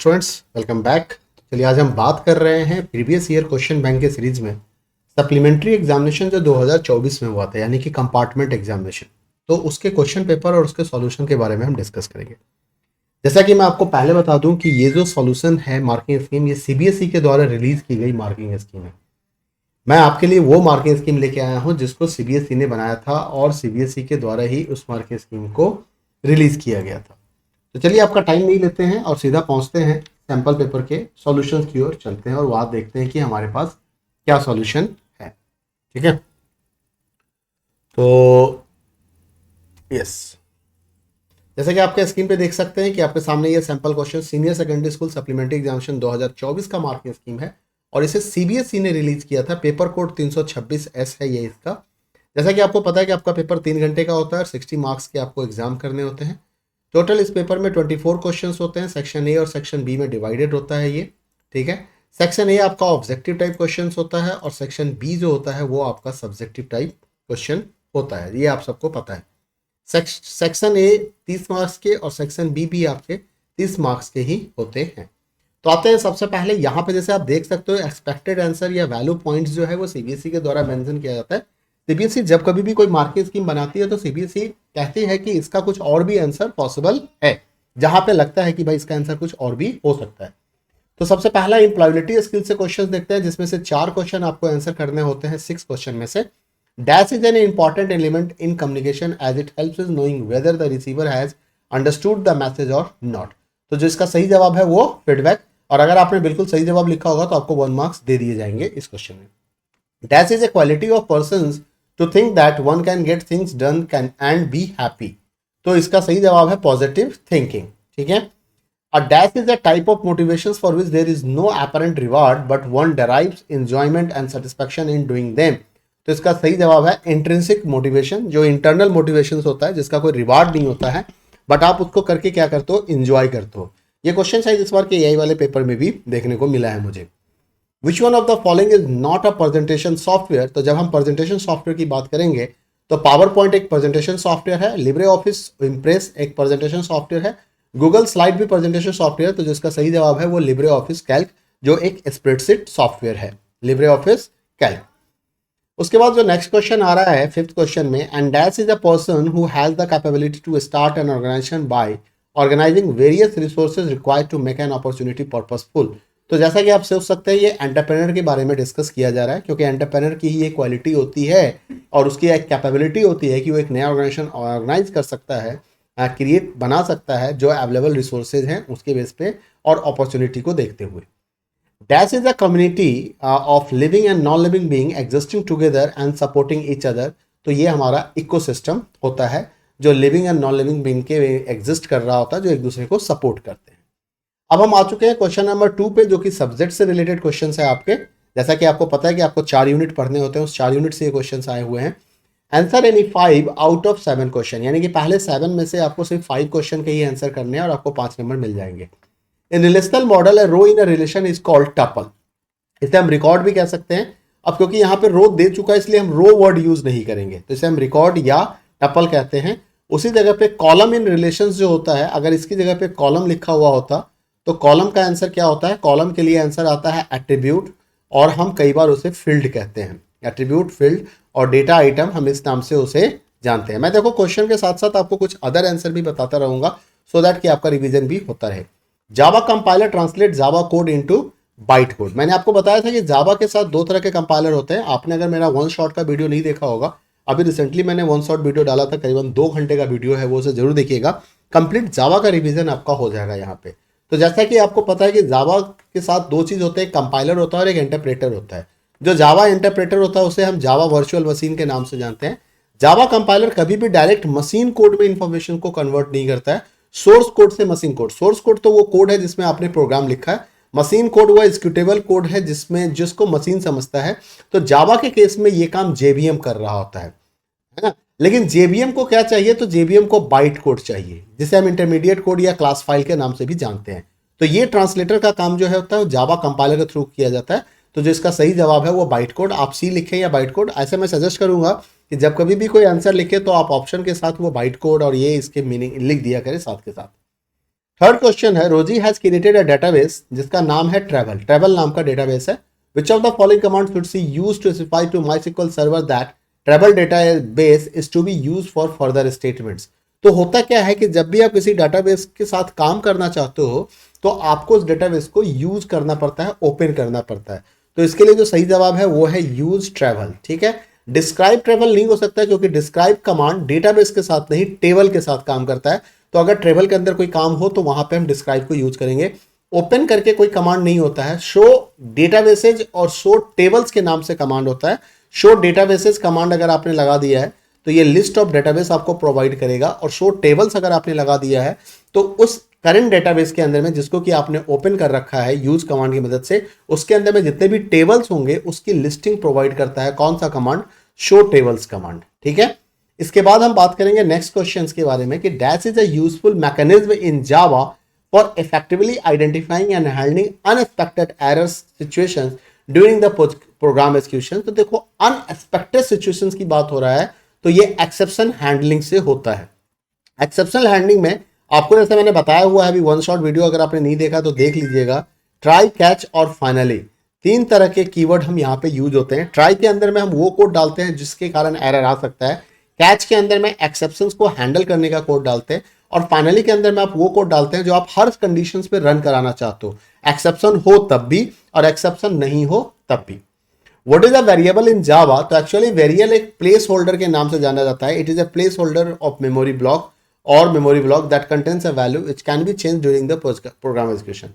Students, welcome back. चलिए आज हम बात कर रहे हैं प्रीवियस ईयर क्वेश्चन बैंक के सीरीज में सप्लीमेंट्री एग्जामिनेशन जो 2024 में हुआ था, यानी कि कंपार्टमेंट एग्जामिनेशन। तो उसके क्वेश्चन पेपर और उसके सॉल्यूशन के बारे में हम डिस्कस करेंगे। जैसा कि मैं आपको पहले बता दूं कि ये जो सॉल्यूशन है मार्किंग स्कीम, ये सीबीएसई के द्वारा रिलीज की गई मार्किंग स्कीम है। मैं आपके लिए वो मार्किंग स्कीम लेके आया हूं जिसको सीबीएसई ने बनाया था और सीबीएसई के द्वारा ही उस मार्किंग स्कीम को रिलीज किया गया था। तो चलिए आपका टाइम नहीं लेते हैं और सीधा पहुंचते हैं सैंपल पेपर के सॉल्यूशंस की ओर चलते हैं और वहां देखते हैं कि हमारे पास क्या सॉल्यूशन है। ठीक है, तो यस, जैसे कि आपके स्क्रीन पे देख सकते हैं कि आपके सामने ये sample question senior secondary school supplementary examination 2024 का मार्किंग स्कीम है और इसे सीबीएसई ने रिलीज किया था। पेपर कोड 326S है ये इसका। जैसा कि आपको पता है कि आपका पेपर 3 घंटे का होता है और 60 मार्क्स के आपको एग्जाम करने होते हैं। टोटल इस पेपर में 24 क्वेश्चंस होते हैं। सेक्शन ए और सेक्शन बी में डिवाइडेड होता है ये। ठीक है, सेक्शन ए आपका ऑब्जेक्टिव टाइप क्वेश्चंस होता है और सेक्शन बी जो होता है वो आपका सब्जेक्टिव टाइप क्वेश्चन होता है, ये आप सबको पता है। सेक्शन ए 30 मार्क्स के और सेक्शन बी भी आपके 30 मार्क्स के ही होते हैं। तो आते हैं सबसे पहले यहाँ पे, जैसे आप देख सकते हो एक्सपेक्टेड आंसर या वैल्यू पॉइंट्स जो है वो सीबीएसई के द्वारा मेंशन किया जाता है। सीबीएसई जब कभी भी कोई मार्किंग स्कीम बनाती है तो सीबीएसई कहती है कि इसका कुछ और भी आंसर पॉसिबल है, जहां पे लगता है कि भाई इसका आंसर कुछ और भी हो सकता है। तो सबसे पहला एम्प्लॉयबिलिटी स्किल से क्वेश्चन देखते हैं, जिसमें से 4 क्वेश्चन आपको आंसर करने होते हैं 6 क्वेश्चन में से। Dash is an important element in communication as it helps in knowing whether the receiver has understood the message और नॉट। तो जो इसका सही जवाब है वो फीडबैक, और अगर आपने बिल्कुल सही जवाब लिखा होगा तो आपको 1 मार्क्स दे दिए जाएंगे इस क्वेश्चन में। Dash is a quality of persons to think that one can get things done can and be happy. तो इसका सही जवाब है पॉजिटिव थिंकिंग। ठीक है, a dash is a type of motivations for which there is no apparent reward but one derives enjoyment and satisfaction in doing them. तो इसका सही जवाब है इंट्रिंसिक मोटिवेशन, जो इंटरनल मोटिवेशन होता है जिसका कोई रिवार्ड नहीं होता है बट आप उसको करके क्या करते हो, इंजॉय करते हो। ये क्वेश्चन शायद इस बार के एआई वाले पेपर में भी देखने को मिला है मुझे। Which one of the following is not a presentation software. तो जब हम प्रेजेंटेशन सॉफ्टवेयर की बात करेंगे तो पावर पॉइंट एक प्रेजेंटेशन सॉफ्टवेयर है, लिब्रे ऑफिस इम्प्रेस एक प्रेजेंटेशन सॉफ्टवेयर है, गूगल स्लाइड भी प्रेजेंटेशन सॉफ्टवेयर। तो जिसका सही जवाब है वो लिब्रे ऑफिस कैल्क, जो एक स्प्रेडशीट सॉफ्टवेयर है, लिब्रे ऑफिस कैल्क। उसके बाद जो नेक्स्ट क्वेश्चन आ रहा है 5th क्वेश्चन में, and dash is a person who has the capability to start an organisation by organising various resources required to make an opportunity purposeful. तो जैसा कि आप सोच सकते हैं ये एंटरप्रेन्योर के बारे में डिस्कस किया जा रहा है, क्योंकि एंटरप्रेन्योर की ही ये क्वालिटी होती है और उसकी एक कैपेबिलिटी होती है कि वो एक नया ऑर्गेनाइजेशन ऑर्गेनाइज कर सकता है, क्रिएट बना सकता है, जो अवेलेबल रिसोर्सेज हैं उसके बेस पे और अपॉर्चुनिटी को देखते हुए। Dash is a community of living and non living being existing together and supporting each other. तो ये हमारा इकोसिस्टम होता है जो living and non living being के एग्जिस्ट कर रहा होता है, जो एक दूसरे को सपोर्ट करते हैं। अब हम आ चुके हैं क्वेश्चन नंबर 2 पे, जो कि सब्जेक्ट से रिलेटेड क्वेश्चन है आपके। जैसा कि आपको पता है कि आपको 4 यूनिट पढ़ने होते हैं, उस 4 यूनिट से ये क्वेश्चन आए हुए हैं। Answer any 5 out of 7 question, यानी कि पहले 7 में से आपको सिर्फ 5 क्वेश्चन के ही आंसर करने हैं और आपको 5 नंबर मिल जाएंगे। In relational model a row in a relation is called tuple. इसे हम रिकॉर्ड भी कह सकते हैं। अब क्योंकि यहाँ पे रो दे चुका है इसलिए हम रो वर्ड यूज नहीं करेंगे, तो इसे हम रिकॉर्ड या टपल कहते हैं। उसी जगह पे कॉलम इन रिलेशंस जो होता है, अगर इसकी जगह पे कॉलम लिखा हुआ होता तो कॉलम का आंसर क्या होता है, कॉलम के लिए आंसर आता है एट्रीब्यूट, और हम कई बार उसे फील्ड कहते हैं। एट्रीब्यूट, फील्ड और डेटा आइटम, हम इस नाम से उसे जानते हैं। मैं देखो क्वेश्चन के साथ साथ आपको कुछ अदर आंसर भी बताता रहूंगा सो दैट कि आपका रिवीजन भी होता रहे। Java compiler translate Java code into byte code. मैंने आपको बताया था कि जावा के साथ 2 तरह के कंपाइलर होते हैं। आपने अगर मेरा 1 शॉट का वीडियो नहीं देखा होगा, अभी रिसेंटली मैंने 1 शॉट वीडियो डाला था, करीबन 2 घंटे का वीडियो है, वो उसे जरूर देखिएगा। कंप्लीट जावा का रिवीजन आपका हो जाएगा यहाँ पे। तो जैसा कि आपको पता है कि जावा के साथ 2 चीज होते हैं, एक कंपाइलर होता है और एक इंटरप्रेटर होता है। जो जावा इंटरप्रेटर होता है उसे हम जावा वर्चुअल मशीन के नाम से जानते हैं। जावा कंपाइलर कभी भी डायरेक्ट मशीन कोड में इंफॉर्मेशन को कन्वर्ट नहीं करता है, सोर्स कोड से मशीन कोड। सोर्स कोड तो वो कोड है जिसमें आपने प्रोग्राम लिखा है, मशीन कोड वो एग्जीक्यूटेबल कोड है जिसमें जिसको मशीन समझता है। तो जावा के केस में ये काम जेवीएम कर रहा होता है ना। लेकिन जेवीएम को क्या चाहिए, तो जेवीएम को बाइट कोड चाहिए, जिसे हम इंटरमीडिएट कोड या क्लास फाइल के नाम से भी जानते हैं। तो ये ट्रांसलेटर का काम जो है होता है जावा कंपाइलर के थ्रू किया जाता है। तो जो इसका सही जवाब है वो बाइट कोड। आप सी लिखें या बाइट कोड, ऐसे मैं सजेस्ट करूंगा कि जब कभी भी कोई आंसर लिखे तो आप ऑप्शन के साथ वो बाइट कोड और ये इसके मीनिंग लिख दिया करें साथ के साथ। थर्ड क्वेश्चन है, रोजी हैज क्रिएटेड अ डेटाबेस जिसका नाम है ट्रैवल नाम का डेटाबेस है। Which of the following command should see use to specify to MySQL server that travel database is to be use for further statements. तो होता क्या है कि जब भी आप किसी डेटाबेस के साथ काम करना चाहते हो तो आपको उस डेटाबेस को यूज करना पड़ता है, ओपन करना पड़ता है। तो इसके लिए जो सही जवाब है वो है यूज ट्रैवल। ठीक है, डिस्क्राइब ट्रैवल नहीं हो सकता क्योंकि डिस्क्राइब कमांड डेटाबेस के साथ नहीं टेबल के साथ काम करता है। तो अगर ट्रेवल के अंदर कोई काम हो तो वहां पे हम डिस्क्राइब को यूज करेंगे। ओपन करके कोई कमांड नहीं होता है। शो डेटाबेसेज और शो टेबल्स के नाम से कमांड होता है। शो डेटाबेसेज कमांड अगर आपने लगा दिया है तो ये लिस्ट ऑफ डेटाबेस आपको प्रोवाइड करेगा, और शो टेबल्स अगर आपने लगा दिया है तो उस करंट डेटाबेस के अंदर में जिसको कि आपने ओपन कर रखा है यूज कमांड की मदद से, उसके अंदर में जितने भी टेबल्स होंगे उसकी लिस्टिंग प्रोवाइड करता है कौन सा कमांड, शो टेबल्स कमांड। ठीक है, इसके बाद हम बात करेंगे नेक्स्ट क्वेश्चंस के बारे में कि dash is a useful mechanism in Java for effectively identifying and handling unexpected errors situations during the program execution. तो देखो अनएक्सपेक्टेड सिचुएशंस की बात हो रहा है तो ये एक्सेप्शन हैंडलिंग से होता है। एक्सेप्शनल हैंडलिंग में आपको जैसे मैंने बताया हुआ है, अभी वन शॉट वीडियो अगर आपने नहीं देखा तो देख लीजिएगा। ट्राई, कैच और फाइनली, तीन तरह के कीवर्ड हम यहाँ पे यूज होते हैं। ट्राई के अंदर में हम वो कोड डालते हैं जिसके कारण एरर आ सकता है। कैच के अंदर में एक्सेप्शंस को हैंडल करने का कोड डालते हैं, और फाइनली के अंदर में आप वो कोड डालते हैं जो आप हर कंडीशंस पे रन कराना चाहते हो, एक्सेप्शन हो तब भी और एक्सेप्शन नहीं हो तब भी। What is a variable in Java? तो एक्चुअली वेरिएबल एक प्लेस होल्डर के नाम से जाना जाता है। It is a place holder of memory block और memory block that contains a value which can be change during the program execution.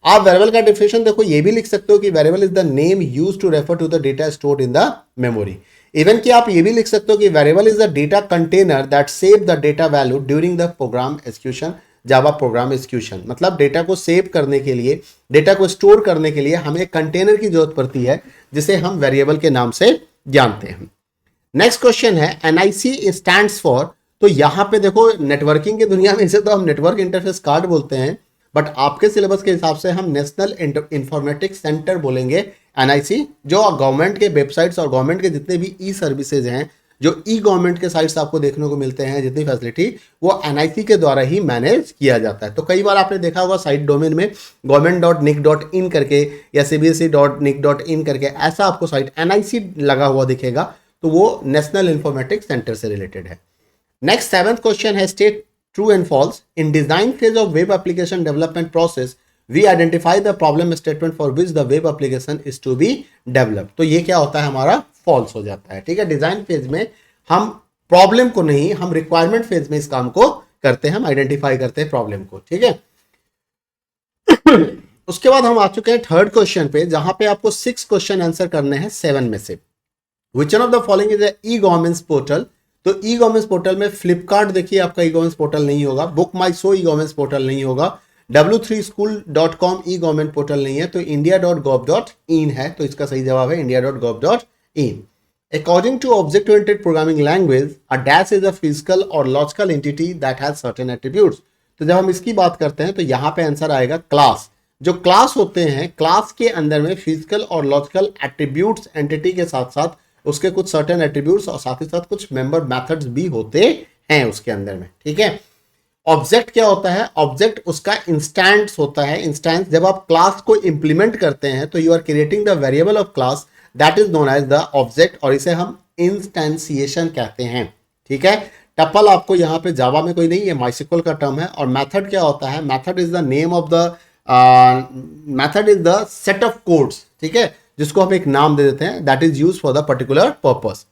आप वेरिएबल का डेफिनेशन देखो, ये भी लिख सकते हो कि variable is the name used to refer to the data stored in the memory. Even कि आप ये भी लिख सकते हो कि variable is the data container that save the data value during the program execution, Java program execution. मतलब data को सेव करने के लिए, डेटा को स्टोर करने के लिए हमें एक कंटेनर की जरूरत पड़ती है जिसे हम वेरिएबल के नाम से जानते हैं। नेक्स्ट क्वेश्चन है एनआईसी स्टैंड्स फॉर। तो यहां पे देखो नेटवर्किंग की दुनिया में इसे तो हम नेटवर्क इंटरफेस कार्ड बोलते हैं, बट आपके सिलेबस के हिसाब से हम नेशनल इंफॉर्मेटिक्स सेंटर बोलेंगे एनआईसी। जो गवर्नमेंट के वेबसाइट्स और गवर्नमेंट के जितने भी ई सर्विसेज हैं, जो ई गवर्नमेंट के साइट्स आपको देखने को मिलते हैं, जितनी फैसिलिटी, वो एनआईसी के द्वारा ही मैनेज किया जाता है। तो कई बार आपने देखा होगा साइट डोमेन में government.nic.in करके या cbse.nic.in करके ऐसा आपको साइट एनआईसी लगा हुआ दिखेगा, तो वो नेशनल इंफॉर्मेटिक्स सेंटर से रिलेटेड है। नेक्स्ट सेवंथ क्वेश्चन है state true and false. In design phase of web application development process we identify the problem statement for which the web application is to be develop. तो ये क्या होता है, हमारा false हो जाता है। ठीक है, डिजाइन फेज में हम प्रॉब्लम को नहीं, हम रिक्वायरमेंट फेज में इस काम को करते हैं, हम आइडेंटिफाई करते हैं प्रॉब्लम को। ठीक है, उसके बाद हम आ चुके हैं थर्ड क्वेश्चन पे, जहां पे आपको 6 क्वेश्चन आंसर करने हैं 7 में से। Which one of the following is e governance portal. तो ई गवर्नेंस पोर्टल में फ्लिपकार्ट देखिए आपका ई गवर्नेंस पोर्टल नहीं होगा, बुक माई शो ई गवर्नेंस पोर्टल नहीं होगा, w3school.com ई गवर्नमेंट पोर्टल नहीं है, तो india.gov.in है। तो इसका सही जवाब है india.gov.in। According to object-oriented programming language, a dash is a physical or logical entity that has certain attributes। तो जब हम इसकी बात करते हैं तो यहाँ पे आंसर आएगा क्लास। जो क्लास होते हैं, क्लास के अंदर में फिजिकल और लॉजिकल एट्रीब्यूट्स एंटिटी के साथ साथ उसके कुछ सर्टेन एट्रीब्यूट्स और साथ ही साथ कुछ मेंबर मेथड्स भी होते हैं उसके अंदर में। ठीक है, ऑब्जेक्ट क्या होता है? ऑब्जेक्ट उसका इंस्टेंस होता है। इंस्टेंस, जब आप क्लास को इंप्लीमेंट करते हैं तो you are creating the variable of class that is known as the object, और इसे हम इंस्टेंसिएशन कहते हैं। ठीक है, टपल आपको यहाँ पे जावा में कोई नहीं, ये माइस्क्ल का टर्म है। और मेथड क्या होता है? Method is the name of the method is the set of codes, ठीक है, जिसको हम एक नाम दे देते हैं, that is use for the particular purpose.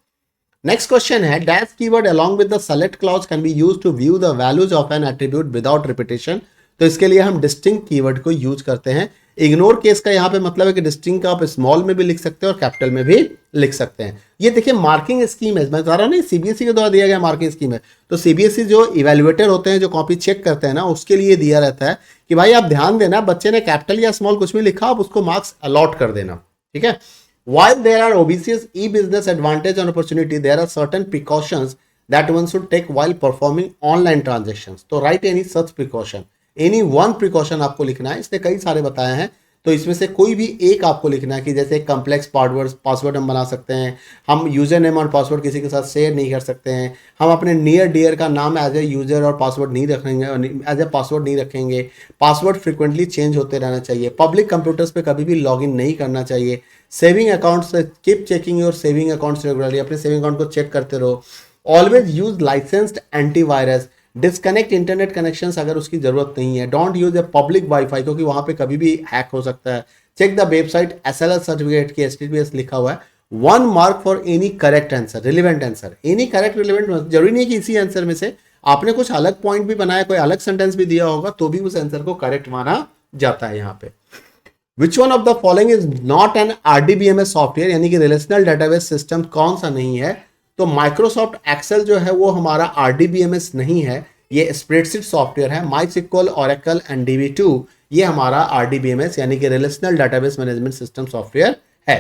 Next question है dash keyword along with the select clause can be used to view the values of an attribute without repetition। तो इसके लिए हम डिस्टिंक्ट कीवर्ड को यूज करते हैं। Ignore case का यहाँ पे मतलब है कि डिस्टिंक्ट का आप स्मॉल में भी लिख सकते हैं और कैपिटल में भी लिख सकते हैं। ये देखिए मार्किंग स्कीम है, मैं बता रहा नहीं सीबीएसई के द्वारा दिया गया मार्किंग स्कीम है। तो सीबीएसई जो इवेल्युएटर होते हैं, जो कॉपी चेक करते हैं ना, उसके लिए दिया रहता है कि भाई आप ध्यान देना, बच्चे ने कैपिटल या स्मॉल कुछ भी लिखा, आप उसको मार्क्स अलॉट कर देना। ठीक है, while there are obvious e-business advantage and opportunity, there are certain precautions that one should take while performing online transactions। तो write any such precaution, any one precaution आपको लिखना है। इसने कई सारे बताए हैं, तो इसमें से कोई भी एक आपको लिखना है कि जैसे कम्प्लेक्स पासवर्ड हम बना सकते हैं, हम यूजर नेम और पासवर्ड किसी के साथ शेयर नहीं कर सकते हैं, हम अपने नियर डियर का नाम एज ए यूजर और पासवर्ड नहीं रखेंगे, एज ए पासवर्ड नहीं रखेंगे, पासवर्ड फ्रिक्वेंटली चेंज होते रहना चाहिए, पब्लिक कंप्यूटर्स पे कभी भी लॉगिन नहीं करना चाहिए, saving accounts keep checking your saving accounts regularly, अपने सेविंग अकाउंट को चेक करते रहो, always use licensed antivirus, disconnect internet connections अगर उसकी जरूरत नहीं है, don't use a public wifi क्योंकि वहां पे कभी भी हैक हो सकता है, check the website SLS certificate की एचटीटीपीएस लिखा हुआ है, 1 mark for any correct answer, relevant answer, any correct relevant, जरूरी नहीं है कि इसी आंसर में से आपने कुछ अलग पॉइंट भी बनाया, कोई अलग सेंटेंस भी दिया होगा तो भी उस आंसर को करेक्ट माना जाता है यहाँ पे। Which one of the following is not N RDBMS software, यानी कि रिलेशनल डेटाबेस सिस्टम कौन सा नहीं है, तो माइक्रोसॉफ्ट एक्सेल जो है वो हमारा आरडीबीएमएस नहीं है, ये स्प्रेडशीट सॉफ्टवेयर है, माइस्क्ल, ओरेकल एंड DB2 ये हमारा आरडीबीएमएस यानी कि relational database management system software है।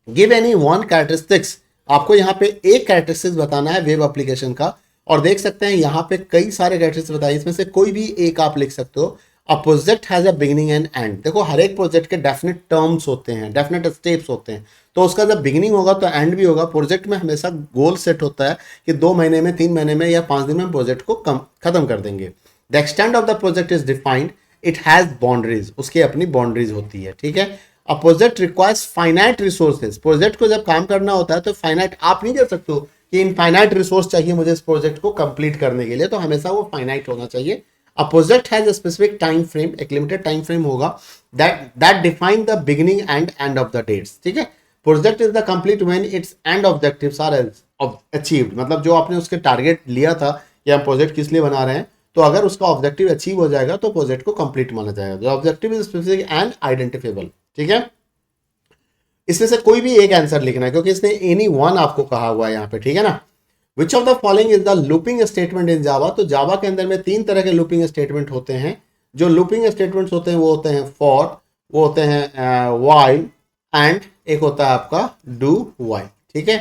गिव एनी वन कैरेक्टरिस्टिक्स, आपको यहाँ पे एक कैरेक्टरिस्टिक्स बताना है वेब एप्लीकेशन का, और देख सकते हैं यहाँ पे कई सारे कैरेक्टरिस्टिक्स बताए, इसमें से कोई भी एक आप लिख सकते हो। अ project has a beginning and and, देखो हर एक प्रोजेक्ट के डेफिनेट टर्म्स होते हैं, डेफिनेट स्टेप्स होते हैं, तो उसका जब बिगिनिंग होगा तो एंड भी होगा। प्रोजेक्ट में हमेशा गोल सेट होता है कि 2 महीने में, 3 महीने में या 5 दिन में प्रोजेक्ट को खत्म कर देंगे। The extent of the project is defined, it has boundaries, उसकी अपनी बाउंड्रीज होती है, ठीक है। A project requires finite resources, project को जब काम करना होता है तो फाइनाइट आप नहीं कर सकते हो कि इनफाइनाइट रिसोर्स चाहिए मुझे इस प्रोजेक्ट को कंप्लीट करने के लिए, तो हमेशा वो फाइनाइट होना चाहिए। A project has a specific time frame, एक लिमिटेड टाइम फ्रेम होगा, that define the beginning and end of the dates, ठीक है। Project is the complete when it's and objectives are achieved, मतलब जो आपने उसके टारगेट लिया था कि हम प्रोजेक्ट किस लिए बना रहे हैं, तो अगर उसका ऑब्जेक्टिव अचीव हो जाएगा तो प्रोजेक्ट को कंप्लीट माना जाएगा। The objective is specific and identifiable, ठीक है। इसमें से कोई भी एक आंसर लिखना है क्योंकि इसने एनी वन आपको कहा हुआ है यहाँ पे, ठीक है ना। Which of the following is the looping statement in Java, तो जावा के अंदर में 3 तरह के लूपिंग स्टेटमेंट होते हैं। जो लूपिंग स्टेटमेंट्स होते हैं वो होते हैं फॉर, वो होते हैं व्हाइल एंड एक होता है आपका डू व्हाइल, ठीक है।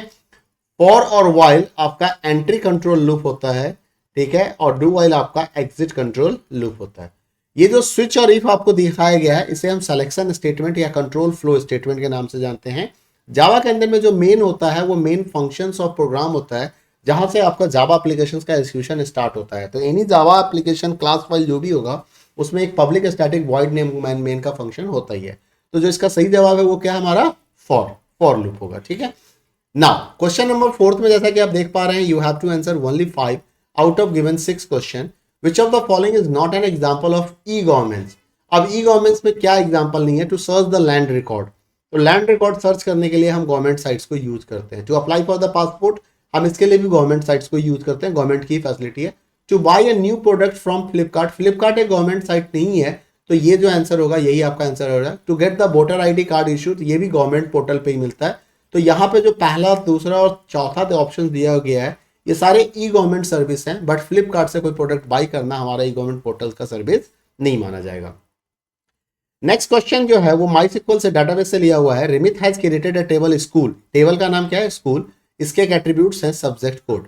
फॉर और व्हाइल आपका एंट्री कंट्रोल लूप होता है, ठीक है, और डू व्हाइल आपका एग्जिट कंट्रोल लूप होता है। ये जो स्विच और इफ आपको दिखाया गया है इसे हम सिलेक्शन स्टेटमेंट या कंट्रोल फ्लो स्टेटमेंट के नाम से जानते हैं। जावा के अंदर में जो मेन होता है वो मेन फंक्शंस ऑफ प्रोग्राम होता है, जहां से आपका जावा एप्लीकेशन का एग्जीक्यूशन स्टार्ट होता है। तो any Java application class file जो भी होगा उसमें एक public static void name main का फंक्शन होता ही है। तो जो इसका सही जवाब है वो क्या है हमारा फॉर लूप होगा, ठीक है। नाउ क्वेश्चन नंबर 4 में जैसा कि आप देख पा रहे हैं, you have to answer only 5 out of given 6 question. Which of the following is not an example of e governance. अब ई गवर्नेंस में क्या एग्जाम्पल नहीं है। To search the land record, तो लैंड रिकॉर्ड सर्च करने के लिए हम गवर्नमेंट साइट्स को यूज करते हैं। To apply for the passport, हम इसके लिए भी गवर्नमेंट साइट्स को यूज करते हैं, गवर्नमेंट की फैसिलिटी है। Two by a new product from Flipkart, Flipkart एक गवर्नमेंट साइट नहीं है, तो ये जो आंसर होगा यही आपका आंसर होगा। To get the voter ID card issued, ये भी गवर्नमेंट पोर्टल पे ही मिलता है। तो यहाँ पे जो पहला, दूसरा और चौथा ऑप्शन दिया गया है ये सारे ई गवर्नमेंट सर्विस हैं, बट फ्लिपकार्ट से कोई प्रोडक्ट बाई करना हमारा ई गवर्नमेंट पोर्टल का सर्विस नहीं माना जाएगा। नेक्स्ट क्वेश्चन जो है वो माइस्क्ल से डाटाबेस से लिया हुआ है। Rimit has created a table school, table का नाम क्या है स्कूल, इसके एट्रीब्यूट्स हैं subject code,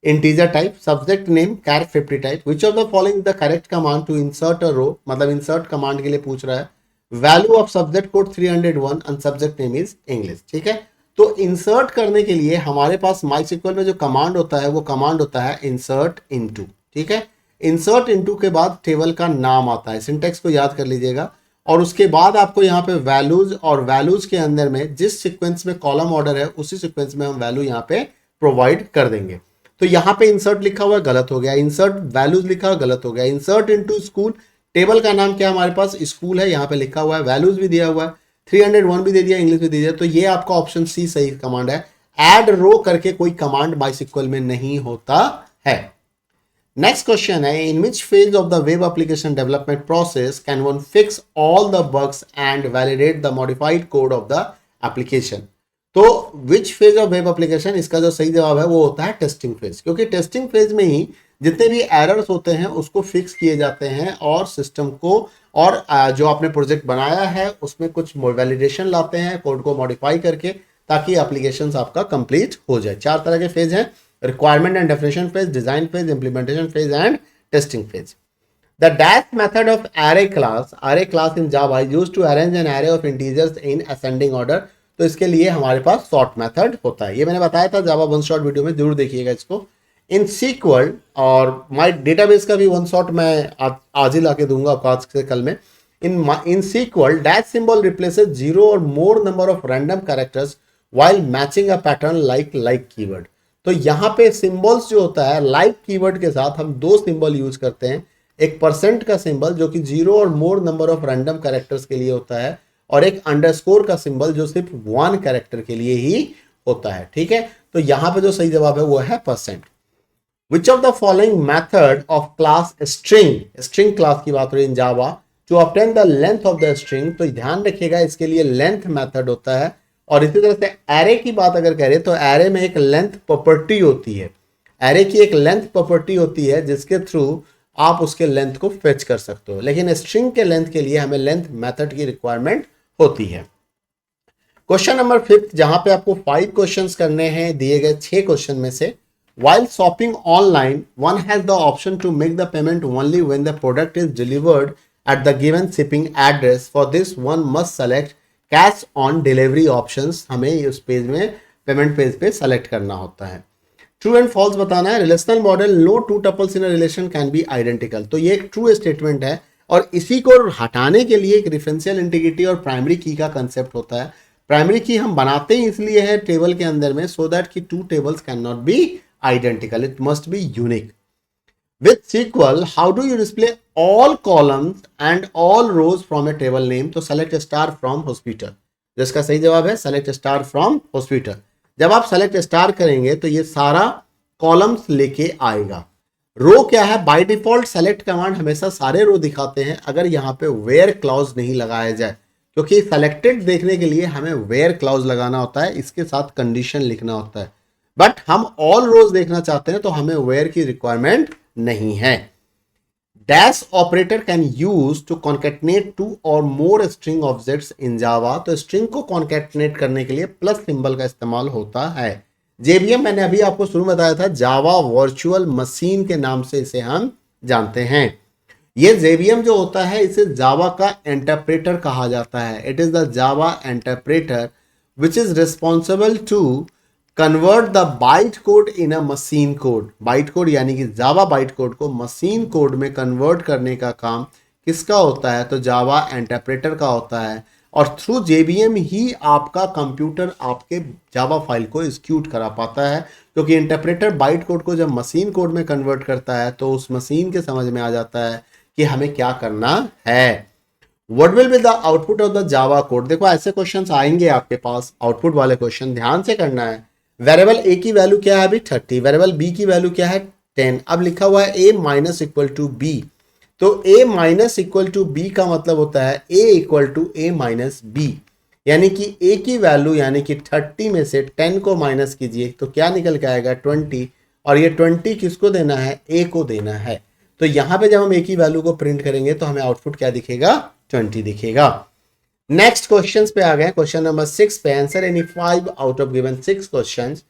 integer type, subject name, char 50 type. Which of the following the correct command to insert a row, मतलब इंसर्ट कमांड के लिए पूछ रहा है। Value of subject code 301 and subject name is English, ठीक है। तो इंसर्ट करने के लिए हमारे पास माइस्क्ल में जो कमांड होता है वो कमांड होता है इंसर्ट इनटू, ठीक है। इंसर्ट इनटू के बाद टेबल का नाम आता है, सिंटेक्स को याद कर लीजिएगा, और उसके बाद आपको यहाँ पे वैल्यूज, और वैल्यूज के अंदर में जिस सीक्वेंस में कॉलम ऑर्डर है उसी सीक्वेंस में हम वैल्यू यहाँ पे प्रोवाइड कर देंगे। तो यहाँ पे इंसर्ट लिखा हुआ गलत हो गया, इंसर्ट वैल्यूज लिखा हुआ गलत हो गया। इंसर्ट इनटू स्कूल, टेबल का नाम क्या हमारे पास स्कूल है, यहाँ पे लिखा हुआ है, वैल्यूज भी दिया हुआ है, 301 भी दे दिया, इंग्लिश भी दे दिया, तो ये आपका ऑप्शन सी सही कमांड है। एड रो करके कोई कमांड माइस्क्ल में नहीं होता है। नेक्स्ट क्वेश्चन है, in which phase of the web application development process can one fix all the bugs and validate the modified code of the application. तो which phase of web application, इसका जो सही जवाब है वो होता है टेस्टिंग फेज, क्योंकि टेस्टिंग फेज में ही जितने भी एरर्स होते हैं उसको फिक्स किए जाते हैं और सिस्टम को, और जो आपने प्रोजेक्ट बनाया है उसमें कुछ वैलिडेशन लाते हैं कोड को मॉडिफाई करके, ताकि एप्लीकेशन आपका कंप्लीट हो जाए। 4 तरह के फेज हैं, requirement and definition phase, design phase, implementation phase and testing phase. The dash method of array class in Java is used to arrange an array of integers in ascending order. तो इसके लिए हमारे पास sort method होता है, ये मैंने बताया था जावा वन शॉट वीडियो में, जरूर देखिएगा इसको. इन SQL और माई डेटाबेस का भी वन शॉट मैं आज ही ला के दूंगा आपको, आज से कल में. In SQL, dash symbol replaces zero or more number of random characters while matching a pattern like keyword. तो यहाँ पे सिंबल्स जो होता है लाइक कीवर्ड के साथ हम दो सिंबल यूज करते हैं. एक परसेंट का सिंबल जो कि जीरो और मोर नंबर ऑफ रैंडम कैरेक्टर्स के लिए होता है, और एक अंडरस्कोर का सिंबल जो सिर्फ वन कैरेक्टर के लिए ही होता है. ठीक है, तो यहाँ पे जो सही जवाब है वो है percent. Which of the following method of class string class की बात हो रही है in Java, to obtain the length of the string. तो ध्यान रखिएगा इसके लिए लेंथ मेथड होता है. और इसी तरह से एरे की बात अगर करें तो एरे में एक लेंथ प्रॉपर्टी होती है. एरे की एक लेंथ प्रॉपर्टी होती है जिसके थ्रू आप उसके लेंथ को फेच कर सकते हो, लेकिन स्ट्रिंग के लेंथ के लिए हमें लेंथ मेथड की रिक्वायरमेंट होती है. क्वेश्चन नंबर 5, जहां पे आपको 5 क्वेश्चंस करने हैं दिए गए 6 क्वेश्चन में से. While shopping online, one has the option to make the payment only when the product is delivered at the given shipping address. For this, one must select cash on delivery options. हमें उस page में payment page पे select करना होता है. True and false बताना है. Relational model, no two tuples in a relation can be identical. तो ये एक ट्रू स्टेटमेंट है, और इसी को हटाने के लिए एक रेफरेंशियल इंटीग्रिटी और प्राइमरी की का कंसेप्ट होता है. प्राइमरी की हम बनाते ही इसलिए है टेबल के अंदर में, सो दैट कि two tables can not be identical, it must be unique. With SQL, how do you display all columns and all rows from a table name? तो select star from hospital. जिसका सही जवाब है select star from hospital. जब आप select star करेंगे तो ये सारा कॉलम्स लेके आएगा. रो क्या है? बाय डिफॉल्ट select कमांड हमेशा सारे रो दिखाते हैं अगर यहाँ पे where क्लॉज नहीं लगाया जाए, क्योंकि selected देखने के लिए हमें where क्लॉज लगाना होता है, इसके साथ कंडीशन लिखना होता है. बट हम ऑल रोज देखना चाहते हैं तो हमें where की रिक्वायरमेंट नहीं है. Dash operator can use to concatenate two और more string objects in Java. तो स्ट्रिंग को कॉन्केटनेट करने के लिए प्लस सिंबल का इस्तेमाल होता है. जेवीएम मैंने अभी आपको शुरू में बताया था, जावा वर्चुअल मशीन के नाम से इसे हम जानते हैं. ये जेवीएम जो होता है इसे जावा का इंटरप्रेटर कहा जाता है. It is the Java interpreter which is responsible to convert the byte code in a machine code. Byte code यानी कि जावा बाइट कोड को मशीन कोड में कन्वर्ट करने का काम किसका होता है? तो जावा इंटरप्रेटर का होता है. और थ्रू जेवीएम ही आपका कंप्यूटर आपके जावा फाइल को एग्जीक्यूट करा पाता है, क्योंकि इंटरप्रेटर बाइट कोड को जब मशीन कोड में कन्वर्ट करता है तो उस मशीन के समझ में आ जाता है कि हमें क्या करना है. What will be the output of the Java code? देखो ऐसे क्वेश्चंस आएंगे आपके पास, आउटपुट वाले क्वेश्चन ध्यान से करना है. वेरिएबल ए की वैल्यू क्या है अभी 30, वेरिएबल बी की वैल्यू क्या है 10. अब लिखा हुआ है A minus equal to B, तो A minus equal to B का मतलब होता है A equal to A minus B, यानी कि ए की वैल्यू यानी कि 30 में से 10 को माइनस कीजिए तो क्या निकल के आएगा 20, और ये 20 किसको देना है? ए को देना है. तो यहाँ पे जब हम ए की वैल्यू को प्रिंट करेंगे तो हमें आउटपुट क्या दिखेगा? 20 दिखेगा. नेक्स्ट क्वेश्चंस पे आ गए. क्वेश्चन नंबर 6 पे answer any 5 out of given 6 questions.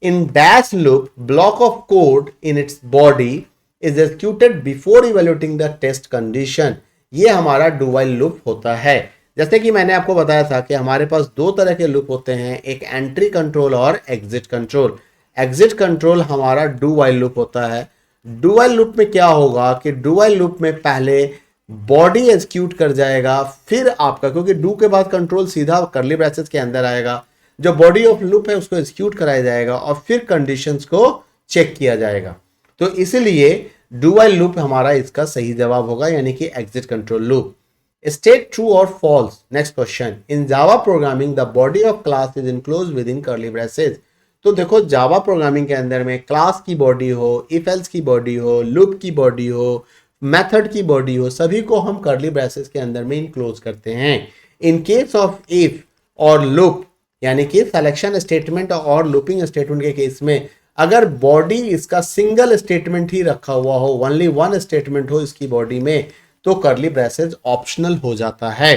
In dash loop block of code in its body is executed before evaluating the test condition. ये हमारा डू व्हाइल लूप होता है. जैसे कि मैंने आपको बताया था कि हमारे पास दो तरह के लूप होते हैं, एक एंट्री कंट्रोल और एग्जिट कंट्रोल. एग्जिट कंट्रोल हमारा डू व्हाइल लूप होता है. डू व्हाइल लूप में क्या होगा कि डू व्हाइल लूप में पहले बॉडी एग्जीक्यूट कर जाएगा, फिर आपका, क्योंकि डू के बाद कंट्रोल सीधा कर्ली ब्रैकेट्स के अंदर आएगा, जो बॉडी ऑफ लूप है उसको एग्जीक्यूट कराया जाएगा और फिर कंडीशंस को चेक किया जाएगा. तो इसलिए डू व्हाइल लूप हमारा इसका सही जवाब होगा, यानी कि exit control loop. State true और false. Next question. In Java programming the body of class is enclose within curly brackets. तो देखो जावा प्रोग्रामिंग के अंदर में क्लास की बॉडी हो, इफ एल्स की बॉडी हो, लूप की बॉडी हो, मेथड की बॉडी हो, सभी को हम कर्ली ब्रैकेट्स के अंदर में इनक्लोज करते हैं. इन केस ऑफ इफ और लूप, यानी कि सिलेक्शन स्टेटमेंट और लूपिंग स्टेटमेंट के केस में अगर बॉडी इसका सिंगल स्टेटमेंट ही रखा हुआ हो, ओनली वन स्टेटमेंट हो इसकी बॉडी में, तो कर्ली ब्रैकेट्स ऑप्शनल हो जाता है.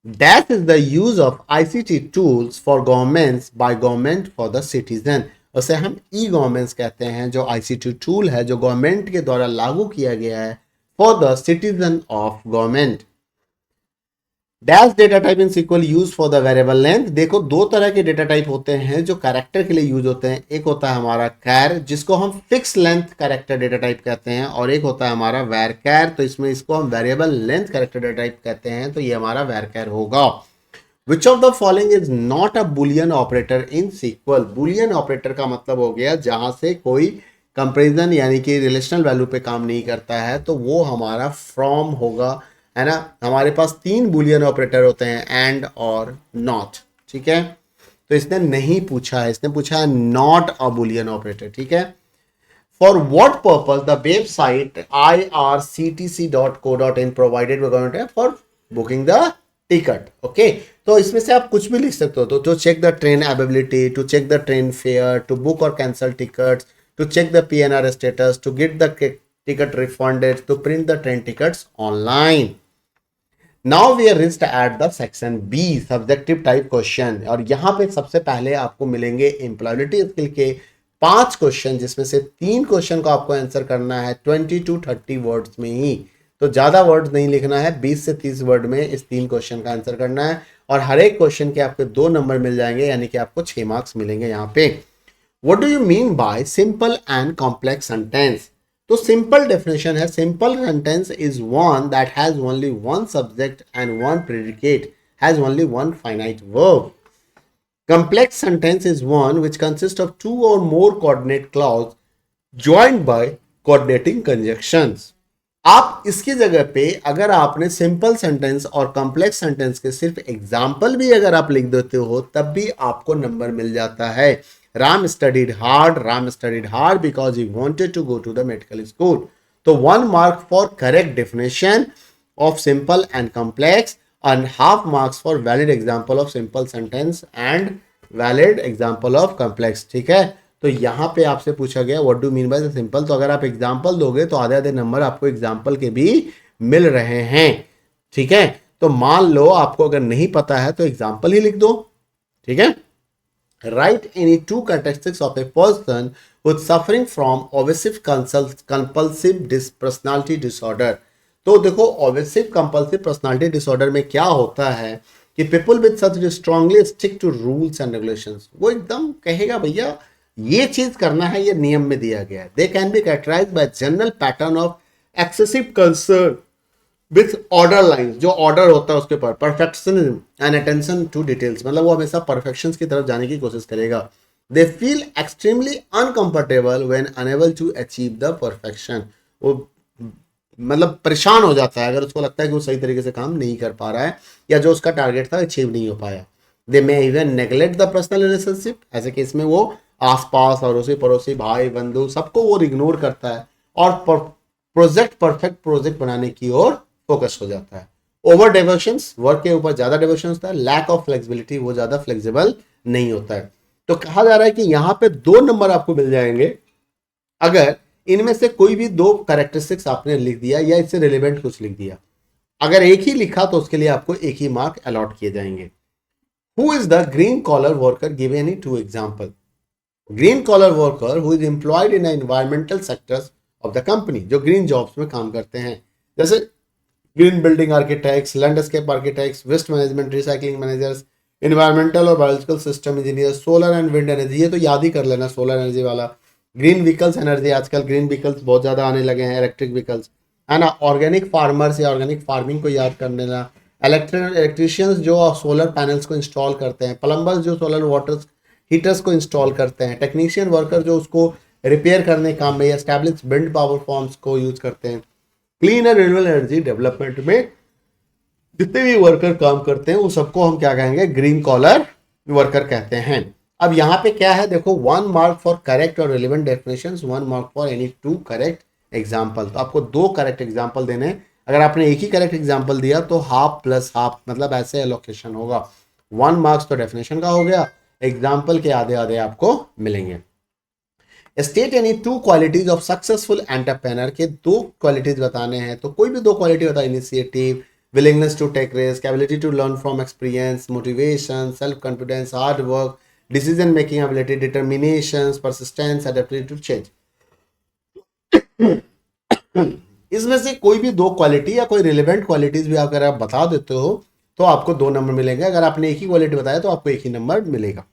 Dash is the use of ICT tools for governments by government for the citizen. उसे हम ई गवर्नमेंट्स कहते हैं, जो आईसीटी टूल है जो गवर्नमेंट के द्वारा लागू किया गया है for the citizen of government. Dash data type in SQL use for the variable length. देखो दो तरह के डेटा टाइप होते हैं जो कैरेक्टर के लिए यूज होते हैं। एक होता है हमारा कैर, जिसको हम fix length character data type कहते हैं, और एक होता है हमारा वैर कैर, तो इसमें इसको हम variable length character data type कहते हैं, तो ये हमारा वैर कैर होगा। विच of the following is not a Boolean operator in SQL। Boolean operator का मतलब हो गया जहां से कोई कंपेरिजन यानी कि रिलेशनल वैल्यू पे काम नहीं करता है, तो वो हमारा फ्रॉम होगा, है ना। हमारे पास तीन बुलियन ऑपरेटर होते हैं, एंड और नॉट, ठीक है। तो इसने नहीं पूछा है, इसने पूछा है नॉट अ बुलियन ऑपरेटर, ठीक है। For what purpose the website irctc.co.in provided government for booking the ticket. Okay, तो इसमें से आप कुछ भी लिख सकते हो। तो check the train availability, to check the train fare, to book और cancel tickets, to check the PNR status, to get the ticket refunded, to print the train tickets online. Now we are reached at the section B, subjective type question, और यहाँ पे सबसे पहले आपको मिलेंगे employability skill के 5 question, जिसमें से 3 क्वेश्चन को आपको आंसर करना है 20 to 30 वर्ड्स में ही। तो ज्यादा वर्ड्स नहीं लिखना है, 20 से 30 वर्ड में इस 3 क्वेश्चन का आंसर करना है, और हर एक क्वेश्चन के आपको 2 नंबर मिल जाएंगे, यानी कि आपको 6 मार्क्स मिलेंगे यहाँ पे। What do you mean by simple and complex sentence? तो simple definition है, simple sentence is one that has only one subject and one predicate, has only one finite verb. Complex sentence is one which consists of two or more coordinate clause joined by coordinating conjunctions. आप इसकी जगह पे अगर आपने simple sentence और complex sentence के सिर्फ example भी अगर आप लिख देते हो, तब भी आपको नंबर मिल जाता है। Ram studied hard because he wanted to go to the medical school. So 1 mark for correct definition of simple and complex, and half marks for valid example of simple sentence and valid example of complex, ठीक है। तो यहाँ पे आपसे पूछा गया what do mean by the simple, तो अगर आप एग्जाम्पल दोगे तो आधे आधे नंबर आपको एग्जाम्पल के भी मिल रहे हैं, ठीक है। तो मान लो आपको अगर नहीं पता है तो एग्जाम्पल ही लिख दो, ठीक है। Write any 2 characteristics of a person who is suffering from obsessive compulsive personality disorder। तो देखो obsessive compulsive personality disorder में क्या होता है कि people with such strongly stick to rules and regulations, वो एकदम कहेगा भैया ये चीज करना है, ये नियम में दिया गया है। They can be characterized by general pattern of excessive concern with orderliness, जो ऑर्डर होता है उसके ऊपर, perfectionism and attention to details, मतलब वो हमेशा परफेक्शन की तरफ जाने की कोशिश करेगा। They feel extremely uncomfortable when unable to achieve the perfection, वो मतलब परेशान हो जाता है अगर उसको लगता है कि वो सही तरीके से काम नहीं कर पा रहा है, या जो उसका टारगेट था अचीव नहीं हो पाया। They may even neglect the personal relationship, ऐसे केस में वो आसपास अड़ोसी पड़ोसी भाई बंधु सबको वो इग्नोर करता है, और प्रोजेक्ट परफेक्ट प्रोजेक्ट बनाने की ओर फोकस हो जाता है। ओवर डिवोशंस, वर्क के ऊपर ज्यादा डिवोशन होता है। लैक ऑफ फ्लेक्सिबिलिटी, वो ज्यादा फ्लेक्सिबल नहीं होता है। तो कहा जा रहा है कि यहां पे 2 नंबर आपको मिल जाएंगे अगर इनमें से कोई भी 2 कैरेक्टरिस्टिक्स आपने लिख दिया या इससे रिलेवेंट कुछ लिख दिया। अगर एक ही लिखा तो उसके लिए आपको एक ही मार्क अलॉट किए जाएंगे। Who is the green collar worker, give any 2 example. Green collar worker who is employed in environmental sectors of the company, जो ग्रीन जॉब्स में काम करते हैं, जैसे green building architects, landscape architects, waste management recycling managers, environmental और biological system engineer, solar and wind energy, ये तो याद ही कर लेना सोलर एनर्जी वाला। ग्रीन व्हीकल्स एनर्जी, आजकल ग्रीन व्हीकल्स बहुत ज़्यादा आने लगे हैं, इलेक्ट्रिक व्हीकल्स, है ना। ऑर्गेनिक फार्मर्स या ऑर्गेनिक फार्मिंग को याद कर लेना। इलेक्ट्रिशियंस जो सोलर पैनल्स को इंस्टॉल करते हैं, प्लम्बर्स जो सोलर वाटर हीटर्स को इंस्टॉल करते हैं, टेक्नीशियन वर्कर जो उसको रिपेयर करने काम में या एस्टैब्लिश विंड पावर फॉर्म्स को यूज करते हैं। Clean and renewable energy development में जितने भी वर्कर काम करते हैं उन सबको हम क्या कहेंगे, ग्रीन कॉलर वर्कर कहते हैं। अब यहाँ पे क्या है देखो, 1 मार्क फॉर करेक्ट और relevant definitions, 1 mark for any 2 correct example. तो आपको 2 करेक्ट एग्जाम्पल देने, अगर आपने एक ही करेक्ट एग्जाम्पल दिया तो हाफ प्लस हाफ, मतलब ऐसे एलोकेशन होगा। 1 मार्क्स तो डेफिनेशन का हो गया, एग्जाम्पल के आधे आधे आपको मिलेंगे। State any 2 qualities of successful entrepreneur, के 2 क्वालिटीज बताने हैं, तो कोई भी 2 क्वालिटी बता, initiative, willingness to take risk, ability to learn from experience, motivation, self confidence, hard work, decision making ability, determination, persistence, adaptability to change। इसमें से कोई भी दो क्वालिटी या कोई रिलेवेंट क्वालिटीज भी अगर आप बता देते हो तो आपको 2 नंबर मिलेंगे। अगर आपने एक ही क्वालिटी बताया तो आपको एक ही नंबर मिलेगा।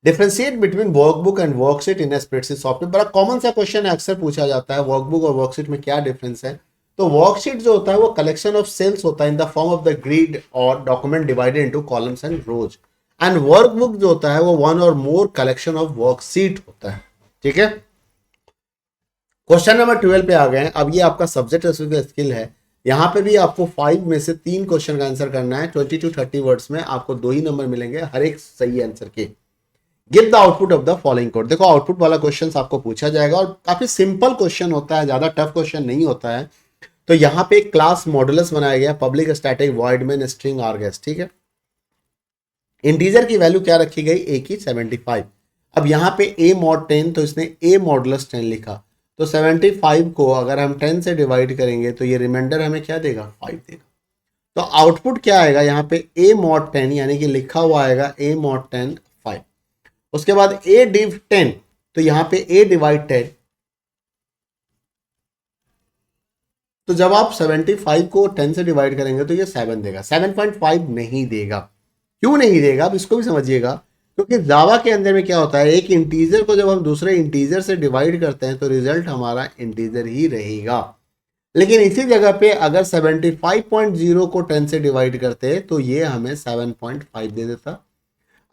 Differentiate between workbook and worksheet in spreadsheet software, बड़ा कॉमन सा क्वेश्चन है, अक्सर पूछा जाता है वर्कबुक और वर्कशीट में क्या डिफरेंस है। तो वर्कशीट जो होता है वो कलेक्शन ऑफ सेल्स होता है in the form of the grid और document divided into columns and rows. And workbook जो होता है वो वन और मोर कलेक्शन ऑफ वर्कशीट होता है। ठीक है, क्वेश्चन नंबर 12 पे आ गए हैं। अब ये आपका सब्जेक्ट स्किल है। यहाँ पे भी आपको 5 में से 3 क्वेश्चन का आंसर करना है। 20 to 30 वर्ड्स में आपको 2 ही नंबर मिलेंगे हर एक सही आंसर के। Give the output of the following code. देखो आउटपुट वाला क्वेश्चन आपको पूछा जाएगा और काफी सिंपल क्वेश्चन होता है, ज्यादा टफ क्वेश्चन नहीं होता है। तो यहाँ पे एक क्लास मॉडुलस बनाया गया, public static void main string args. ठीक है, इंटीजर की वैल्यू क्या रखी गई, ए की 75। अब यहाँ पे a mod 10 तो इसने a मॉडुलस 10 लिखा, तो 75 को अगर हम 10 से डिवाइड करेंगे तो ये रिमाइंडर हमें क्या देगा, 5 देगा। तो आउटपुट क्या आएगा यहाँ पे a mod 10 यानी कि लिखा हुआ आएगा a mod 10 5। उसके बाद a div 10 तो यहाँ पे a डिवाइड 10, तो जब आप 75 को 10 से डिवाइड करेंगे तो ये 7 देगा, 7.5 नहीं देगा। क्यों नहीं देगा अब इसको भी समझिएगा, क्योंकि जावा के अंदर में क्या होता है, एक इंटीजर को जब हम दूसरे इंटीजर से डिवाइड करते हैं तो रिजल्ट हमारा इंटीजर ही रहेगा। लेकिन इसी जगह पे अगर 75.0 को 10 से डिवाइड करते तो ये हमें 7.5 दे देता।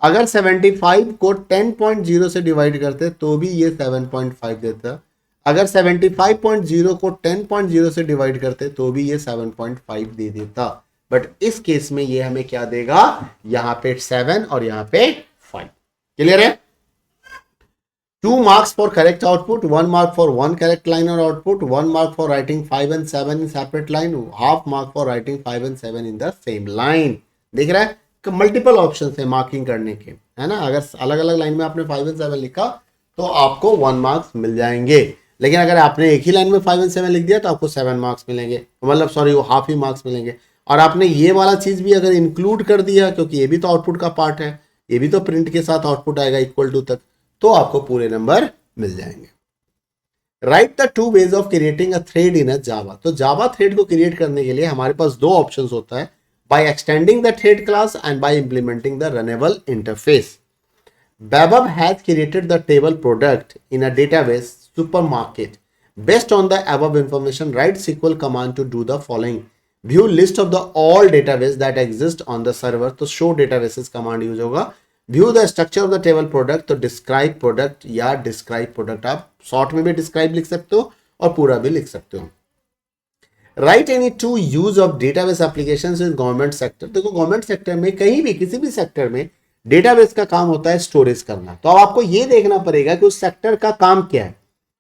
अगर 75 को 10.0 से डिवाइड करते तो भी ये 7.5 देता। अगर 75.0 को 10.0 से डिवाइड करते तो भी ये 7.5 दे देता। बट इस केस में ये हमें क्या देगा, यहां पे 7 और यहां पे 5। क्लियर है? 2 marks for correct output, 1 mark for 1 correct line or output, 1 mark for writing 5 and 7 in separate line, half mark for writing 5 and 7 in the same line। देख रहा है, मल्टीपल ऑप्शन है मार्किंग करने के, है ना। अगर अलग अलग लाइन में आपने 5 and 7 लिखा तो आपको 1 मार्क्स मिल जाएंगे। लेकिन अगर आपने एक ही लाइन में 5 and 7 लिख दिया तो आपको 7 मार्क्स मिलेंगे, मतलब सॉरी वो हाफ ही मार्क्स मिलेंगे। और आपने ये वाला चीज भी अगर इंक्लूड कर दिया, क्योंकि ये भी तो आउटपुट का पार्ट है, ये भी तो प्रिंट के साथ आउटपुट आएगा इक्वल टू तक, तो आपको पूरे नंबर मिल जाएंगे। Write the 2 ways of creating a thread in a Java. तो जावा थ्रेड को क्रिएट करने के लिए हमारे पास 2 ऑप्शंस होता है, by extending the thread class and by implementing the runnable interface. Babab has created the table product in a database supermarket. Based on the above information, write SQL command to do the following. View list of the all database that exist on the server. तो show databases command use होगा। View the structure of the table product, तो describe product या describe product, आप short में भी describe लिख सकते हो और पूरा भी लिख सकते हो। Write any 2 use of database applications in government sector। देखो गवर्नमेंट सेक्टर में कहीं भी किसी भी सेक्टर में डेटाबेस का काम होता है स्टोरेज करना। तो अब आपको ये देखना पड़ेगा कि उस सेक्टर का काम क्या है।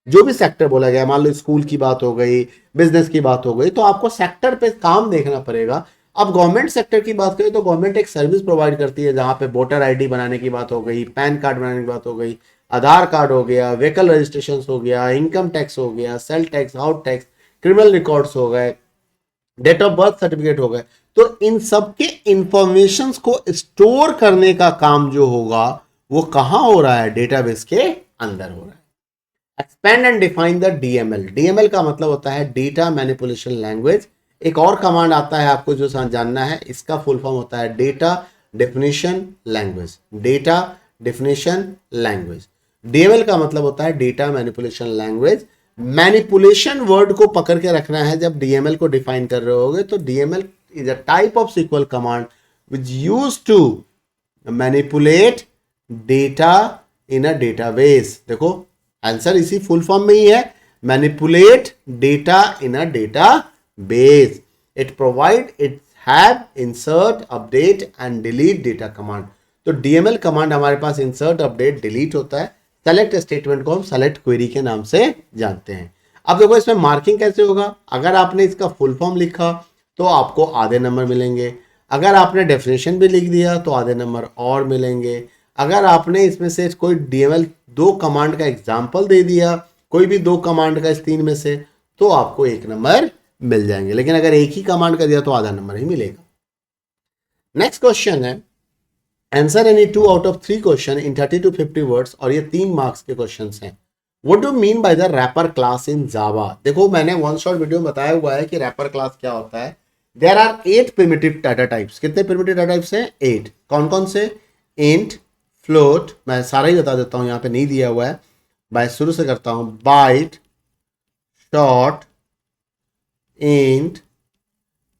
जो भी सेक्टर बोला गया, मान लो स्कूल की बात हो गई, बिजनेस की बात हो गई, तो आपको सेक्टर पे काम देखना पड़ेगा। अब गवर्नमेंट सेक्टर की बात करें तो गवर्नमेंट एक सर्विस प्रोवाइड करती है, जहां पे वोटर आईडी बनाने की बात हो गई, पैन कार्ड बनाने की बात हो गई, आधार कार्ड हो गया, व्हीकल रजिस्ट्रेशन हो गया, इनकम टैक्स हो गया, sale tax, house tax, criminal records हो गए, डेट ऑफ बर्थ सर्टिफिकेट हो गए। तो इन सब के इंफॉर्मेशन को स्टोर करने का काम जो होगा वो कहां हो रहा है, डेटाबेस के अंदर हो रहा है। Expand and define the DML. DML का मतलब होता है डेटा मैनिपुलेशन लैंग्वेज। एक और कमांड आता है आपको जो जानना है, इसका फुल फॉर्म होता है data definition language. Data definition language, DML का मतलब होता है data manipulation language. Manipulation word को पकड़ के रखना है जब डीएमएल को डिफाइन कर रहे होगे। तो DML is a type of SQL command which used to manipulate data in a database. देखो आंसर इसी फुल फॉर्म में ही है, manipulate data in a database. It provide, it have insert, update and delete data command. तो DML command हमारे पास insert, update, delete होता है। सेलेक्ट स्टेटमेंट को हम सेलेक्ट क्वेरी के नाम से जानते हैं। अब देखो इसमें मार्किंग कैसे होगा। अगर आपने इसका फुल फॉर्म लिखा तो आपको आधे नंबर मिलेंगे, अगर आपने डेफिनेशन भी लिख दिया तो आधे नंबर और मिलेंगे, अगर आपने इसमें से कोई डीएमएल 2 कमांड का एग्जाम्पल दे दिया, कोई भी 2 कमांड का इस 3 में से, तो आपको 1 नंबर मिल जाएंगे। लेकिन अगर एक ही कमांड का दिया तो आधा नंबर ही मिलेगा। नेक्स्ट क्वेश्चन है, answer any 2 out of 3 question in 30 to 50 words, और ये 3 मार्क्स के क्वेश्चन हैं। What do mean by the wrapper class in Java? देखो मैंने वन शॉट वीडियो में बताया हुआ है कि रैपर क्लास क्या होता है। There are 8 primitive data types. कितने प्रिमिटिव डाटा टाइप्स हैं? 8। कौन कौन से? इंट, फ्लोट, मैं सारा ही बता देता हूं, यहां पे नहीं दिया हुआ है, मैं शुरू से करता हूं। बाइट, शॉर्ट, इंट,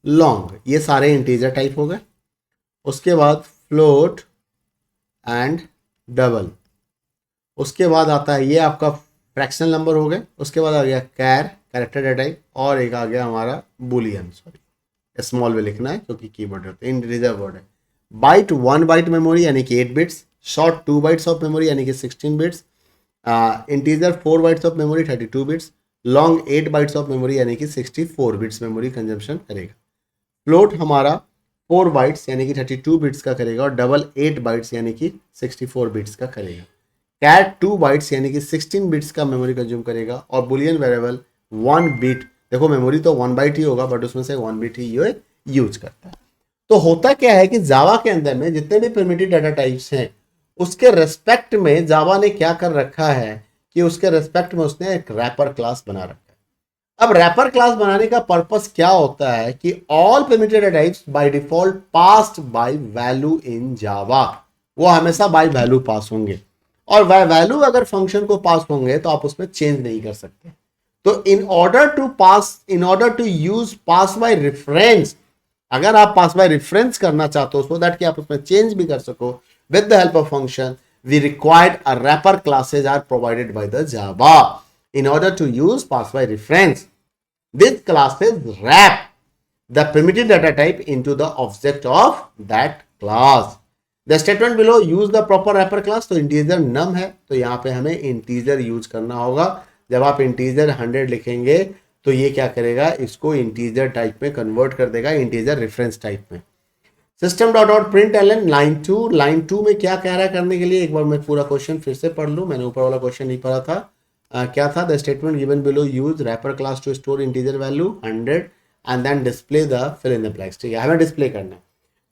लॉन्ग, ये सारे इंटीजर टाइप हो गए। उसके बाद फ्लोट एंड डबल। उसके बाद आता है ये आपका फ्रैक्शनल नंबर हो गए। उसके बाद आ गया कैरेक्टर डाटा टाइप, और एक आ गया हमारा बुलियन, सॉरी स्मॉल में लिखना है क्योंकि कीवर्ड होता है, इंटीजर वर्ड है। बाइट 1 बाइट मेमोरी यानी कि 8 bits, short 2 bytes of memory यानी कि 16 bits, integer 4 bytes of memory 32 bits, long 8 bytes of memory यानी कि 64 बिट्स मेमोरी कंजम्पशन करेगा। फ्लोट हमारा 4 बाइट्स यानी कि 32 बिट्स का करेगा, और डबल 8 बाइट्स यानी कि 64 बिट्स का करेगा। कैट 2 बाइट्स यानी कि 16 बिट्स का मेमोरी कंज्यूम करेगा, और बुलियन वेरिएबल 1 बिट, देखो मेमोरी तो 1 बाइट ही होगा बट उसमें से 1 बिट ही ये यूज करता है। तो होता क्या है कि जावा के अंदर में जितने भी प्रिमिटिव डाटा टाइप्स हैं उसके रेस्पेक्ट में जावा ने क्या कर रखा है कि उसके रेस्पेक्ट में उसने एक रैपर क्लास बना रखा है। अब रैपर क्लास बनाने का पर्पस क्या होता है कि all primitive data types by default passed by value in Java, वो हमेशा बाय वैल्यू पास होंगे, और बाय वैल्यू अगर फंक्शन को पास होंगे तो आप उसमें चेंज नहीं कर सकते। तो in order to use pass by reference, अगर आप पास बाय रेफरेंस करना चाहते हो सो दैट कि आप उसमें चेंज भी कर सको with the help of function, we required a wrapper classes are provided by the Java in order to use pass by reference. These classes wrap the primitive data type into the object of that class. The statement below use the proper wrapper class. तो integer num है तो यहाँ पे हमें integer use करना होगा। जब आप इंटीजर 100 लिखेंगे तो ये क्या करेगा, इसको इंटीजर टाइप में कन्वर्ट कर देगा, इंटीजर रेफरेंस टाइप में। System dot dot print LN line two में क्या कह रहा है करने के लिए, एक बार मैं पूरा क्वेश्चन फिर से पढ़ लूँ, मैंने ऊपर वाला क्वेश्चन नहीं पढ़ा था। क्या था? The statement given below use wrapper class to store integer value 100 and then display the fill in the blanks. ठीक है, हमें डिस्प्ले करना है।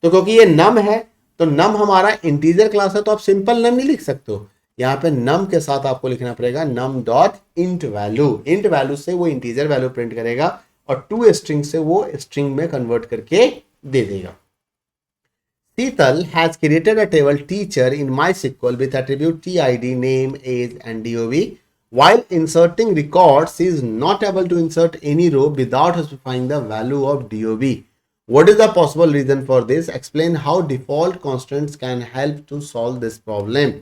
तो क्योंकि ये नम है तो नम हमारा इंटीजर क्लास है, तो आप सिंपल नम नहीं लिख सकते हो, यहाँ पे नम के साथ आपको लिखना पड़ेगा num dot int value. Int value से वो इंटीजर वैल्यू प्रिंट करेगा और टू स्ट्रिंग से वो स्ट्रिंग में कन्वर्ट करके दे देगा। Seetal has created a table teacher in MySQL with attribute TID, name, age, and DOB. While inserting records, he is not able to insert any row without specifying the value of DOB. What is the possible reason for this? Explain how default constants can help to solve this problem.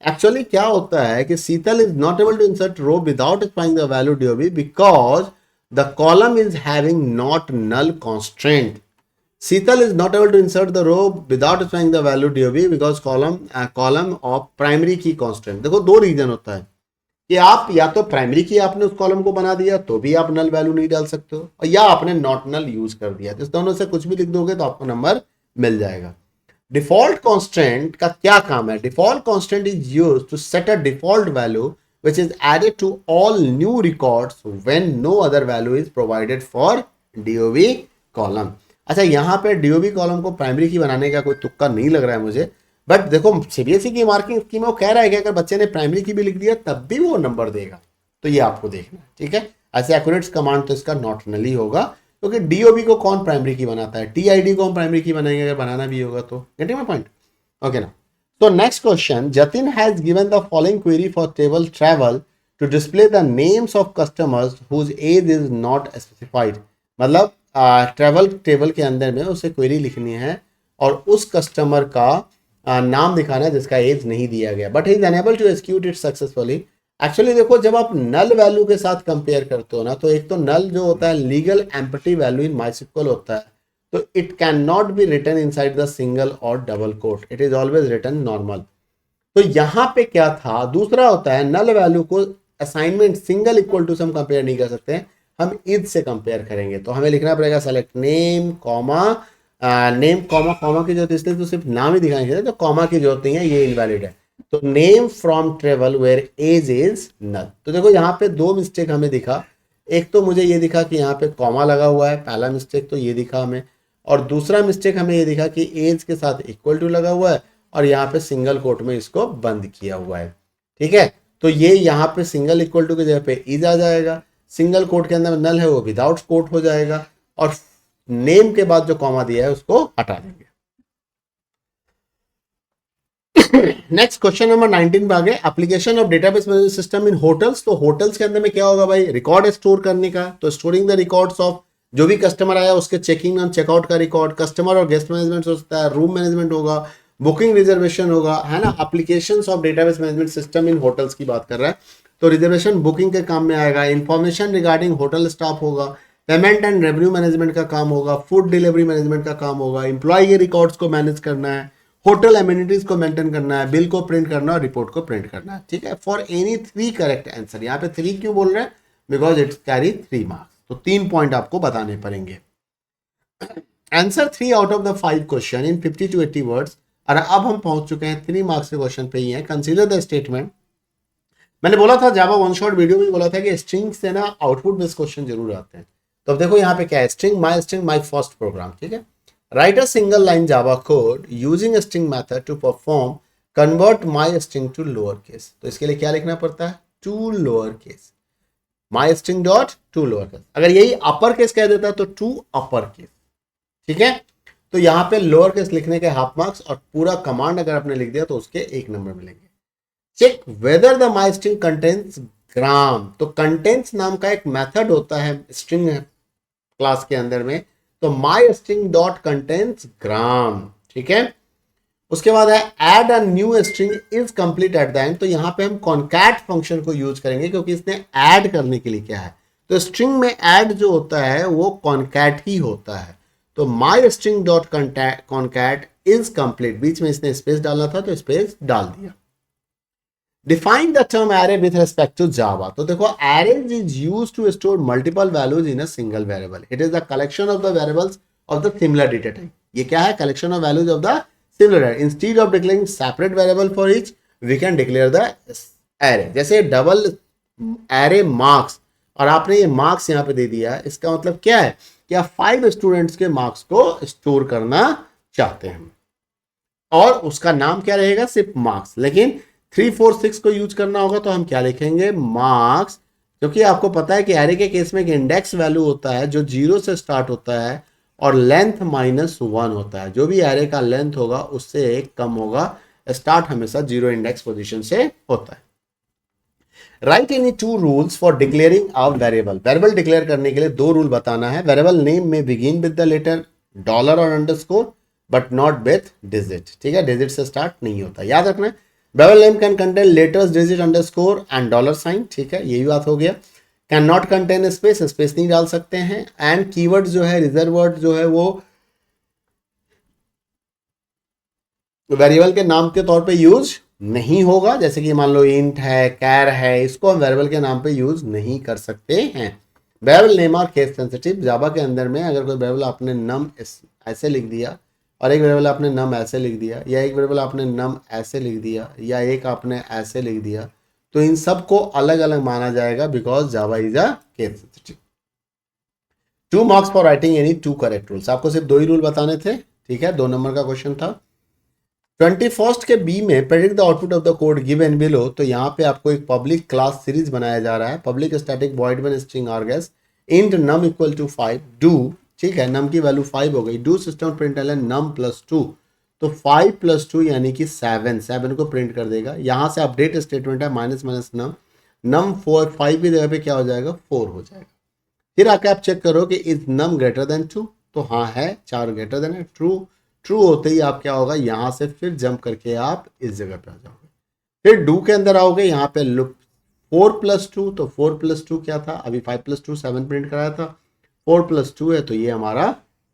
Actually, क्या होता है कि Seetal is not able to insert row without specifying the value DOB because the column is having not null constraint. Seetal is not able to insert the row without specifying the value DOB because column of primary key constant. देखो दो reason होता है कि आप या तो primary की आपने उस कॉलम को बना दिया तो भी आप नल वैल्यू नहीं डाल सकते हो, और या आपने नॉट नल यूज कर दिया, तो इस दोनों से कुछ भी लिख दोगे तो आपको नंबर मिल जाएगा। डिफॉल्ट कांस्टेंट का क्या काम है? Default constant is used to set a default value which is added to all new records when no other value is provided for DOB column. अच्छा, यहाँ पे DOB कॉलम को प्राइमरी की बनाने का कोई तुक्का नहीं लग रहा है मुझे, बट देखो सीबीएसई की मार्किंग स्कीम में वो कह रहा है कि अगर बच्चे ने प्राइमरी की भी लिख दिया तब भी वो नंबर देगा, तो ये आपको देखना है। ठीक है, ऐसे एक्यूरेट कमांड तो इसका नॉट नल ही होगा, क्योंकि DOB को कौन प्राइमरी की बनाता है, TID को हम प्राइमरी की बनाएंगे अगर बनाना भी होगा तो। Getting my point? ओके ना। So next question, Jatin has given the following query for table travel to display the names of customers whose age is not specified. मतलब ट्रैवल टेबल के अंदर में उसे क्वेरी लिखनी है और उस कस्टमर का नाम दिखाना है जिसका एज नहीं दिया गया, but he is unable to execute it successfully. Actually देखो, जब आप नल वैल्यू के साथ कंपेयर करते हो ना, तो एक तो नल जो होता है legal empty value in MySQL होता है, तो it can not be written inside the single और double quote, it is always written normal. तो यहां पे क्या था, दूसरा होता है नल वैल्यू को असाइनमेंट सिंगल इक्वल टू से हम कंपेयर नहीं कर सकते, हम इज से कंपेयर करेंगे। तो हमें लिखना पड़ेगा select name comma name comma comma की जरूरत इसलिए तो सिर्फ नाम ही दिखाना चाहिए, तो कॉमा की जरूरत नहीं है, ये इनवैलिड है। तो name from travel where age is null. तो देखो यहाँ पे दो मिस्टेक हमें दिखा, एक तो मुझे ये दिखा कि यहाँ पे कॉमा लगा हुआ है, पहला मिस्टेक तो ये दिखा हमें, और दूसरा मिस्टेक हमें ये दिखा कि एज के साथ इक्वल टू लगा हुआ है और यहाँ पे सिंगल कोट में इसको बंद किया हुआ है। ठीक है, तो ये यहाँ पे सिंगल इक्वल टू की जगह पे इज आ जाएगा, सिंगल कोट के अंदर नल है वो विदाउट कोट हो जाएगा, और नेम के बाद जो कॉमा दिया है उसको हटा देंगे। नेक्स्ट क्वेश्चन नंबर 19 पे आ गए, application of database management system in hotels. तो होटल्स के अंदर में क्या होगा भाई, रिकॉर्ड स्टोर करने का, तो स्टोरिंग द रिकॉर्ड्स ऑफ जो भी कस्टमर आया उसके चेकिंग एंड चेकआउट का रिकॉर्ड, कस्टमर और गेस्ट मैनेजमेंट हो सकता है, रूम मैनेजमेंट होगा, बुकिंग रिजर्वेशन होगा, है ना। Applications of database management system in hotels की बात कर रहा है, तो रिजर्वेशन बुकिंग के काम में आएगा, इंफॉर्मेशन रिगार्डिंग होटल स्टाफ होगा, पेमेंट एंड रेवेन्यू मैनेजमेंट का काम होगा, फूड डिलीवरी मैनेजमेंट का काम होगा, इंप्लॉय के रिकॉर्ड्स को मैनेज करना है, होटल एमिनिटीज को मेंटेन करना है, बिल को प्रिंट करना है और रिपोर्ट को प्रिंट करना है। ठीक है, फॉर एनी 3 करेक्ट आंसर। यहाँ पे 3 क्यों बोल रहे हैं, बिकॉज इट्स कैरी 3 मार्क्स, तो 3 पॉइंट आपको बताने पड़ेंगे। Answer 3 out of the 5 question in 50 to 80 words. और अब हम पहुंच चुके हैं 3 मार्क्स के क्वेश्चन पे ही है। Consider the statement. मैंने बोला था जावा वन शॉट वीडियो में बोला था कि स्ट्रिंग से ना आउटपुट बेस्ड क्वेश्चन जरूर आते हैं। तो अब देखो यहाँ पे क्या है, स्ट्रिंग माई फर्स्ट प्रोग्राम। ठीक है, write a single line Java code using string method to perform convert my string to lower case. तो इसके लिए क्या लिखना पड़ता है, to lower case, my string dot to lower case. अगर यही अपर केस कह देता तो टू अपर केस। ठीक है, तो यहाँ पे लोअर केस लिखने के हाफ मार्क्स, और पूरा कमांड अगर आपने लिख दिया तो उसके 1 नंबर मिलेंगे। Check whether the my string contents gram. तो कंटेंट्स नाम का एक मेथड होता है स्ट्रिंग क्लास के अंदर में, तो my string dot contents gram. ठीक है, उसके बाद है add a new string is complete at the end. तो यहाँ पे हम कॉन्कैट फंक्शन को यूज करेंगे क्योंकि इसने ऐड करने के लिए क्या है, तो स्ट्रिंग में ऐड जो होता है वो कॉन्कैट ही होता है। तो my string dot concat is complete, बीच में इसने स्पेस डालना था तो स्पेस डाल दिया। Define the term array with respect to Java. तो देखो arrays is used to store multiple values in a single variable. It is the collection of the variables of the similar data type. ये क्या है, collection of values of the similar array. Instead of declaring separate variable for each, we can declare the array. जैसे double array marks, और आपने ये marks यहाँ पे दे दिया, इसका मतलब क्या है कि आप 5 स्टूडेंट्स के मार्क्स को स्टोर करना चाहते हैं, और उसका नाम क्या रहेगा, सिर्फ मार्क्स। लेकिन 3, 4, 6 को यूज करना होगा तो हम क्या लिखेंगे, मार्क्स, क्योंकि आपको पता है कि एरे के केस में एक इंडेक्स वैल्यू होता है जो 0 से स्टार्ट होता है और लेंथ -1 होता है। जो भी एरे का लेंथ होगा उससे 1 कम होगा, स्टार्ट हमेशा 0 इंडेक्स पोजीशन से होता है। Write any 2 rules for declaring a variable. Variable declare करने के लिए 2 रूल बताना है। वेरिएबल नेम में begin with the letter dollar और underscore but not with digit. ठीक है, डिजिट से स्टार्ट नहीं होता, याद रखना है। Variable name can contain letters, digit, underscore and dollar sign. ठीक है, यही बात हो गया। Can not contain space, space नहीं डाल सकते हैं। एंड कीवर्ड जो है, रिजर्व वर्ड जो है वो वेरिएबल के नाम के तौर पे यूज नहीं होगा। जैसे कि मान लो इंट है, कैर है, इसको हम वेरिएबल के नाम पे यूज नहीं कर सकते हैं। वेरिएबल नेम और केस सेंसिटिव। जावा के अंदर में अगर कोई वेरिएबल आपने नम ऐसे लिख दिया और एक वेरिएबल आपने नम ऐसे लिख दिया, या एक वेरिएबल आपने नम ऐसे लिख दिया, या एक आपने ऐसे लिख दिया, तो इन सब को अलग अलग माना जाएगा, because Java is a case sensitive. 2 marks for writing any 2 correct rules. आपको सिर्फ 2 ही रूल बताने थे। ठीक है, 2 नंबर का क्वेश्चन था। 21st के बी में predict the output of the code given below. तो यहाँ पे आपको एक पब्लिक क्लास सीरीज बनाया जा रहा है, public static void one string args int num equal to 5 do. ठीक है, नम की वैल्यू 5 हो गई, डू सिस्टम प्रिंटलन नम +2, तो 5 + 2 यानी कि 7 को प्रिंट कर देगा। यहाँ से अपडेट स्टेटमेंट है माइनस नम 4, 5 की जगह पे क्या हो जाएगा, 4 हो जाएगा। फिर आके आप चेक करो कि इज नम ग्रेटर देन 2, तो हाँ है, 4 ग्रेटर देन है, ट्रू होते ही आप क्या होगा, यहाँ से फिर जंप करके आप इस जगह पे आ जाओगे। फिर डू के अंदर आओगे, यहाँ पे 4 + 2, तो 4 + 2 क्या था, अभी 5 + 2 7 प्रिंट कराया था, 4 + 2 है तो ये हमारा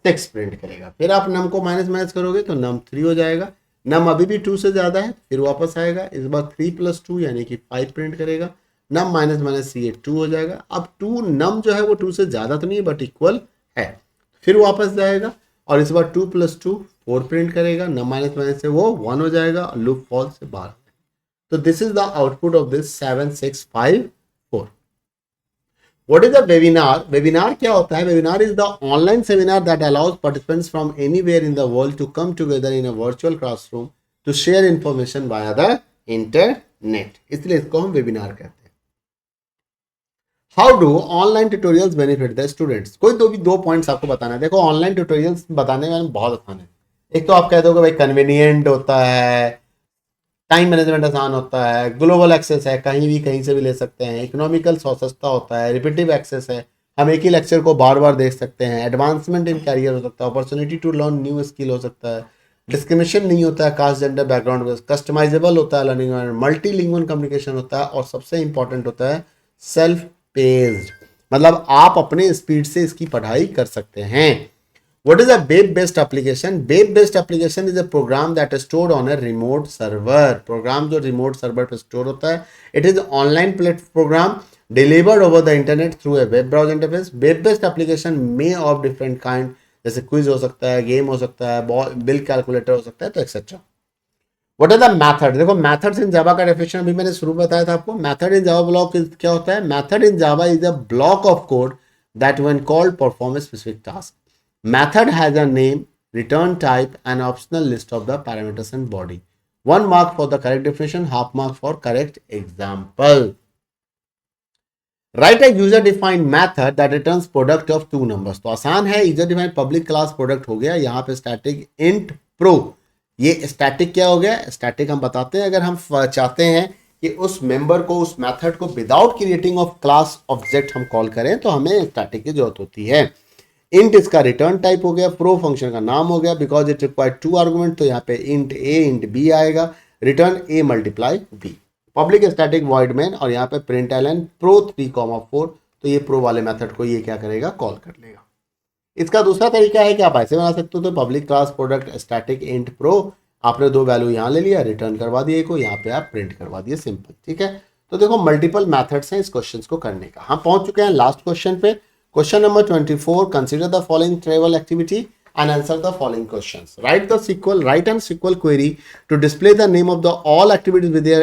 6 प्रिंट करेगा। फिर आप नम को माइनस करोगे तो नम 3 हो जाएगा। नम अभी भी 2 से ज़्यादा है, फिर वापस आएगा, इस बार 3 + 2 यानी कि 5 प्रिंट करेगा। नम माइनस ये 2 हो जाएगा। अब 2 नम जो है वो 2 से ज़्यादा तो नहीं है बट इक्वल है, फिर वापस जाएगा और इस बार 2 + 2 4 प्रिंट करेगा। नम माइनस से वो 1 हो जाएगा और लूप फॉल्स से बाहर। तो this is the output of this 7 6 5 4। What is a webinar? Webinar क्या होता है? Webinar is the online seminar that allows participants from anywhere in the world to come together in a virtual classroom to share information via the internet, इसलिए इसको हम webinar कहते हैं। How do online tutorials benefit the students, कोई दो points आपको बताना है। देखो ऑनलाइन ट्यूटोरियल्स बताने में बहुत आसान है। एक तो आप कह दोगे भाई कन्वीनियंट होता है, टाइम मैनेजमेंट आसान होता है, ग्लोबल एक्सेस है, कहीं भी कहीं से भी ले सकते हैं, इकोनॉमिकल सस्ता होता है, रिपीटिव एक्सेस है, हम एक ही लेक्चर को बार बार देख सकते हैं, एडवांसमेंट इन कैरियर हो सकता है, opportunity to learn new skill हो सकता है, डिस्क्रिमिनेशन नहीं होता है caste gender background based, customisable होता है लर्निंग, मल्टीलिंगुअल कम्युनिकेशन होता है, और सबसे इंपॉर्टेंट होता है सेल्फ पेस्ड, मतलब आप अपने स्पीड से इसकी पढ़ाई कर सकते हैं। What is a web-based application? Web-based application is a program that is stored on a remote server. Program जो remote server पे store होता है. It is online program delivered over the internet through a web browser interface. Web-based application may of different kind, जैसे quiz हो सकता है, game हो सकता है, bill calculator हो सकता है, तो etc. What are the methods? देखो methods in Java का definition अभी मैंने शुरू बताया था आपको. Method in Java block क्या होता है? Method in Java is a block of code that when called perform a specific task. Method has a name, return type, and optional list of the parameters and body. 1 mark for the correct definition, half mark for correct example. Write a user-defined method that returns product of two numbers. तो आसान है, user-defined public class product हो गया, यहाँ पे static int pro. ये static क्या हो गया? Static हम बताते हैं, अगर हम चाहते हैं कि उस मेंबर को, उस मेथड को without creating of class object हम कॉल करें, तो हमें स्टैटिक की जरूरत होती है। इंट इसका रिटर्न टाइप हो गया, प्रो फंक्शन का नाम हो गया, बिकॉज इट रिक्वायर्ड 2 आर्गुमेंट, तो यहाँ पे इंट ए इंट बी आएगा, return A multiply B, public static void main, और यहाँ पे प्रिंट एलन प्रो 3,4, तो ये प्रो वाले मेथड को ये क्या करेगा, कॉल कर लेगा। इसका दूसरा तरीका है कि आप ऐसे बना सकते हो, तो public class product static int pro, आपने 2 वैल्यू यहाँ ले लिया, रिटर्न करवा दिए को, यहाँ पे आप प्रिंट करवा दिए, सिंपल, ठीक है। तो देखो मल्टीपल मैथड्स हैं इस क्वेश्चन को करने का। हम पहुंच चुके हैं लास्ट क्वेश्चन पे। Question number 24. Consider the following trivial activity and answer the following questions. Write and SQL query to display the name of the all activities with their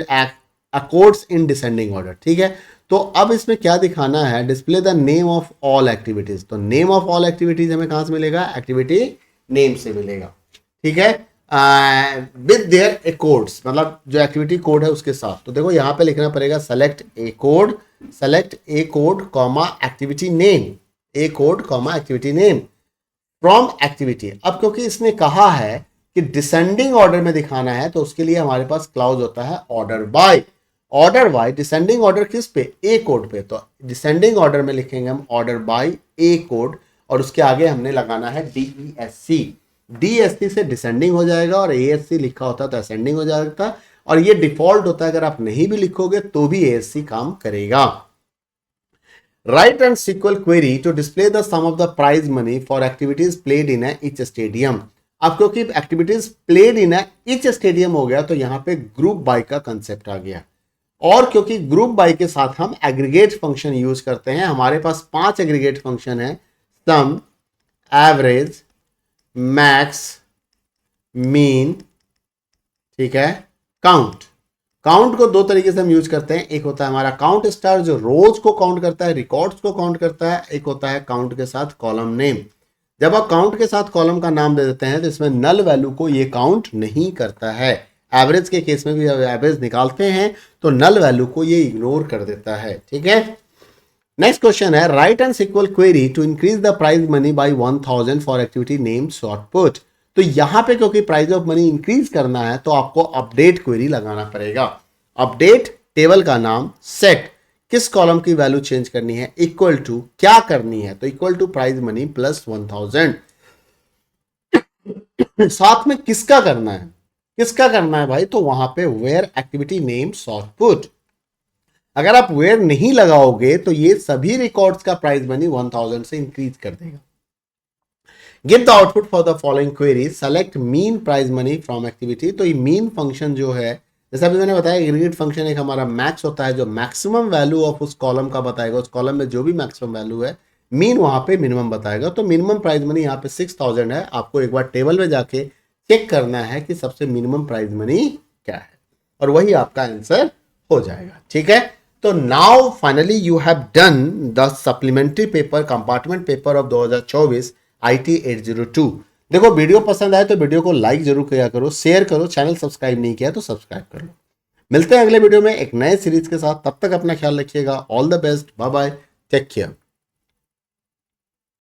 accords in descending order. ठीक है, तो अब इसमें क्या दिखाना है, display the name of all activities. तो name of all activities हमें कहां से मिलेगा, एक्टिविटी नेम से मिलेगा, ठीक है, विद देयर अकॉर्ड्स, मतलब जो एक्टिविटी कोड है उसके साथ। तो देखो यहाँ पे लिखना पड़ेगा select A code comma activity name, A code comma activity name from activity. अब क्योंकि इसने कहा है कि डिसेंडिंग ऑर्डर में दिखाना है, तो उसके लिए हमारे पास क्लाउज होता है ऑर्डर बाय। डिसेंडिंग ऑर्डर किस पे, ए कोड पे, तो डिसेंडिंग ऑर्डर में लिखेंगे हम ऑर्डर बाय ए कोड, और उसके आगे हमने लगाना है DESC से डिसेंडिंग हो जाएगा, और ASC लिखा होता है तो असेंडिंग हो जाएगा, और ये डिफॉल्ट होता है, अगर आप नहीं भी लिखोगे तो भी ASC काम करेगा। Write and SQL query to display the sum of the prize money for activities played in each stadium. अब क्योंकि activities played in each stadium हो गया, तो यहाँ पे ग्रुप बाय का कंसेप्ट आ गया, और क्योंकि ग्रुप बाय के साथ हम एग्रीगेट फंक्शन यूज करते हैं, हमारे पास 5 एग्रीगेट फंक्शन है, सम, एवरेज, मैक्स, मीन, ठीक है, काउंट को 2 तरीके से हम यूज करते हैं। एक होता है हमारा काउंट स्टार जो रोज को काउंट करता है, रिकॉर्ड्स को काउंट करता है, एक होता है काउंट के साथ कॉलम नेम। जब आप काउंट के साथ कॉलम का नाम दे देते हैं, तो इसमें नल वैल्यू को ये काउंट नहीं करता है। एवरेज के केस में भी एवरेज निकालते हैं तो नल वैल्यू को ये इग्नोर कर देता है, ठीक है। नेक्स्ट क्वेश्चन है, write and SQL query to increase the prize money by 1000 for activity name shot put. तो यहां पे क्योंकि प्राइस ऑफ मनी इंक्रीज करना है, तो आपको अपडेट क्वेरी लगाना पड़ेगा। अपडेट टेबल का नाम, सेट किस कॉलम की वैल्यू चेंज करनी है, इक्वल टू क्या करनी है, तो equal to price money plus 1000। साथ में किसका करना है भाई, तो वहां पे where activity name shot put. अगर आप वेयर नहीं लगाओगे तो ये सभी रिकॉर्ड्स का प्राइस मनी 1000 से इंक्रीज कर देगा। Give the output for the following query, select mean price money from activity. तो ये मीन फंक्शन जो है, जैसा अभी मैंने बताया, एग्रीगेट फंक्शन एक हमारा मैक्स होता है जो मैक्सिमम वैल्यू ऑफ उस कॉलम का बताएगा, उस कॉलम में जो भी मैक्सिमम वैल्यू है, मीन वहां पे मिनिमम बताएगा। तो मिनिमम प्राइस मनी यहाँ पे 6000 है। आपको एक बार टेबल में जाके चेक करना है कि सबसे मिनिमम प्राइस मनी क्या है, और वही आपका आंसर हो जाएगा, ठीक है। तो now finally you have done the supplementary paper, compartment paper of 2024 IT 802। देखो वीडियो पसंद आए तो वीडियो को लाइक जरूर किया करो, शेयर करो, चैनल सब्सक्राइब नहीं किया तो सब्सक्राइब कर लो। मिलते हैं अगले वीडियो में एक नए सीरीज के साथ, तब तक अपना ख्याल रखिएगा। All the best, bye bye, take care.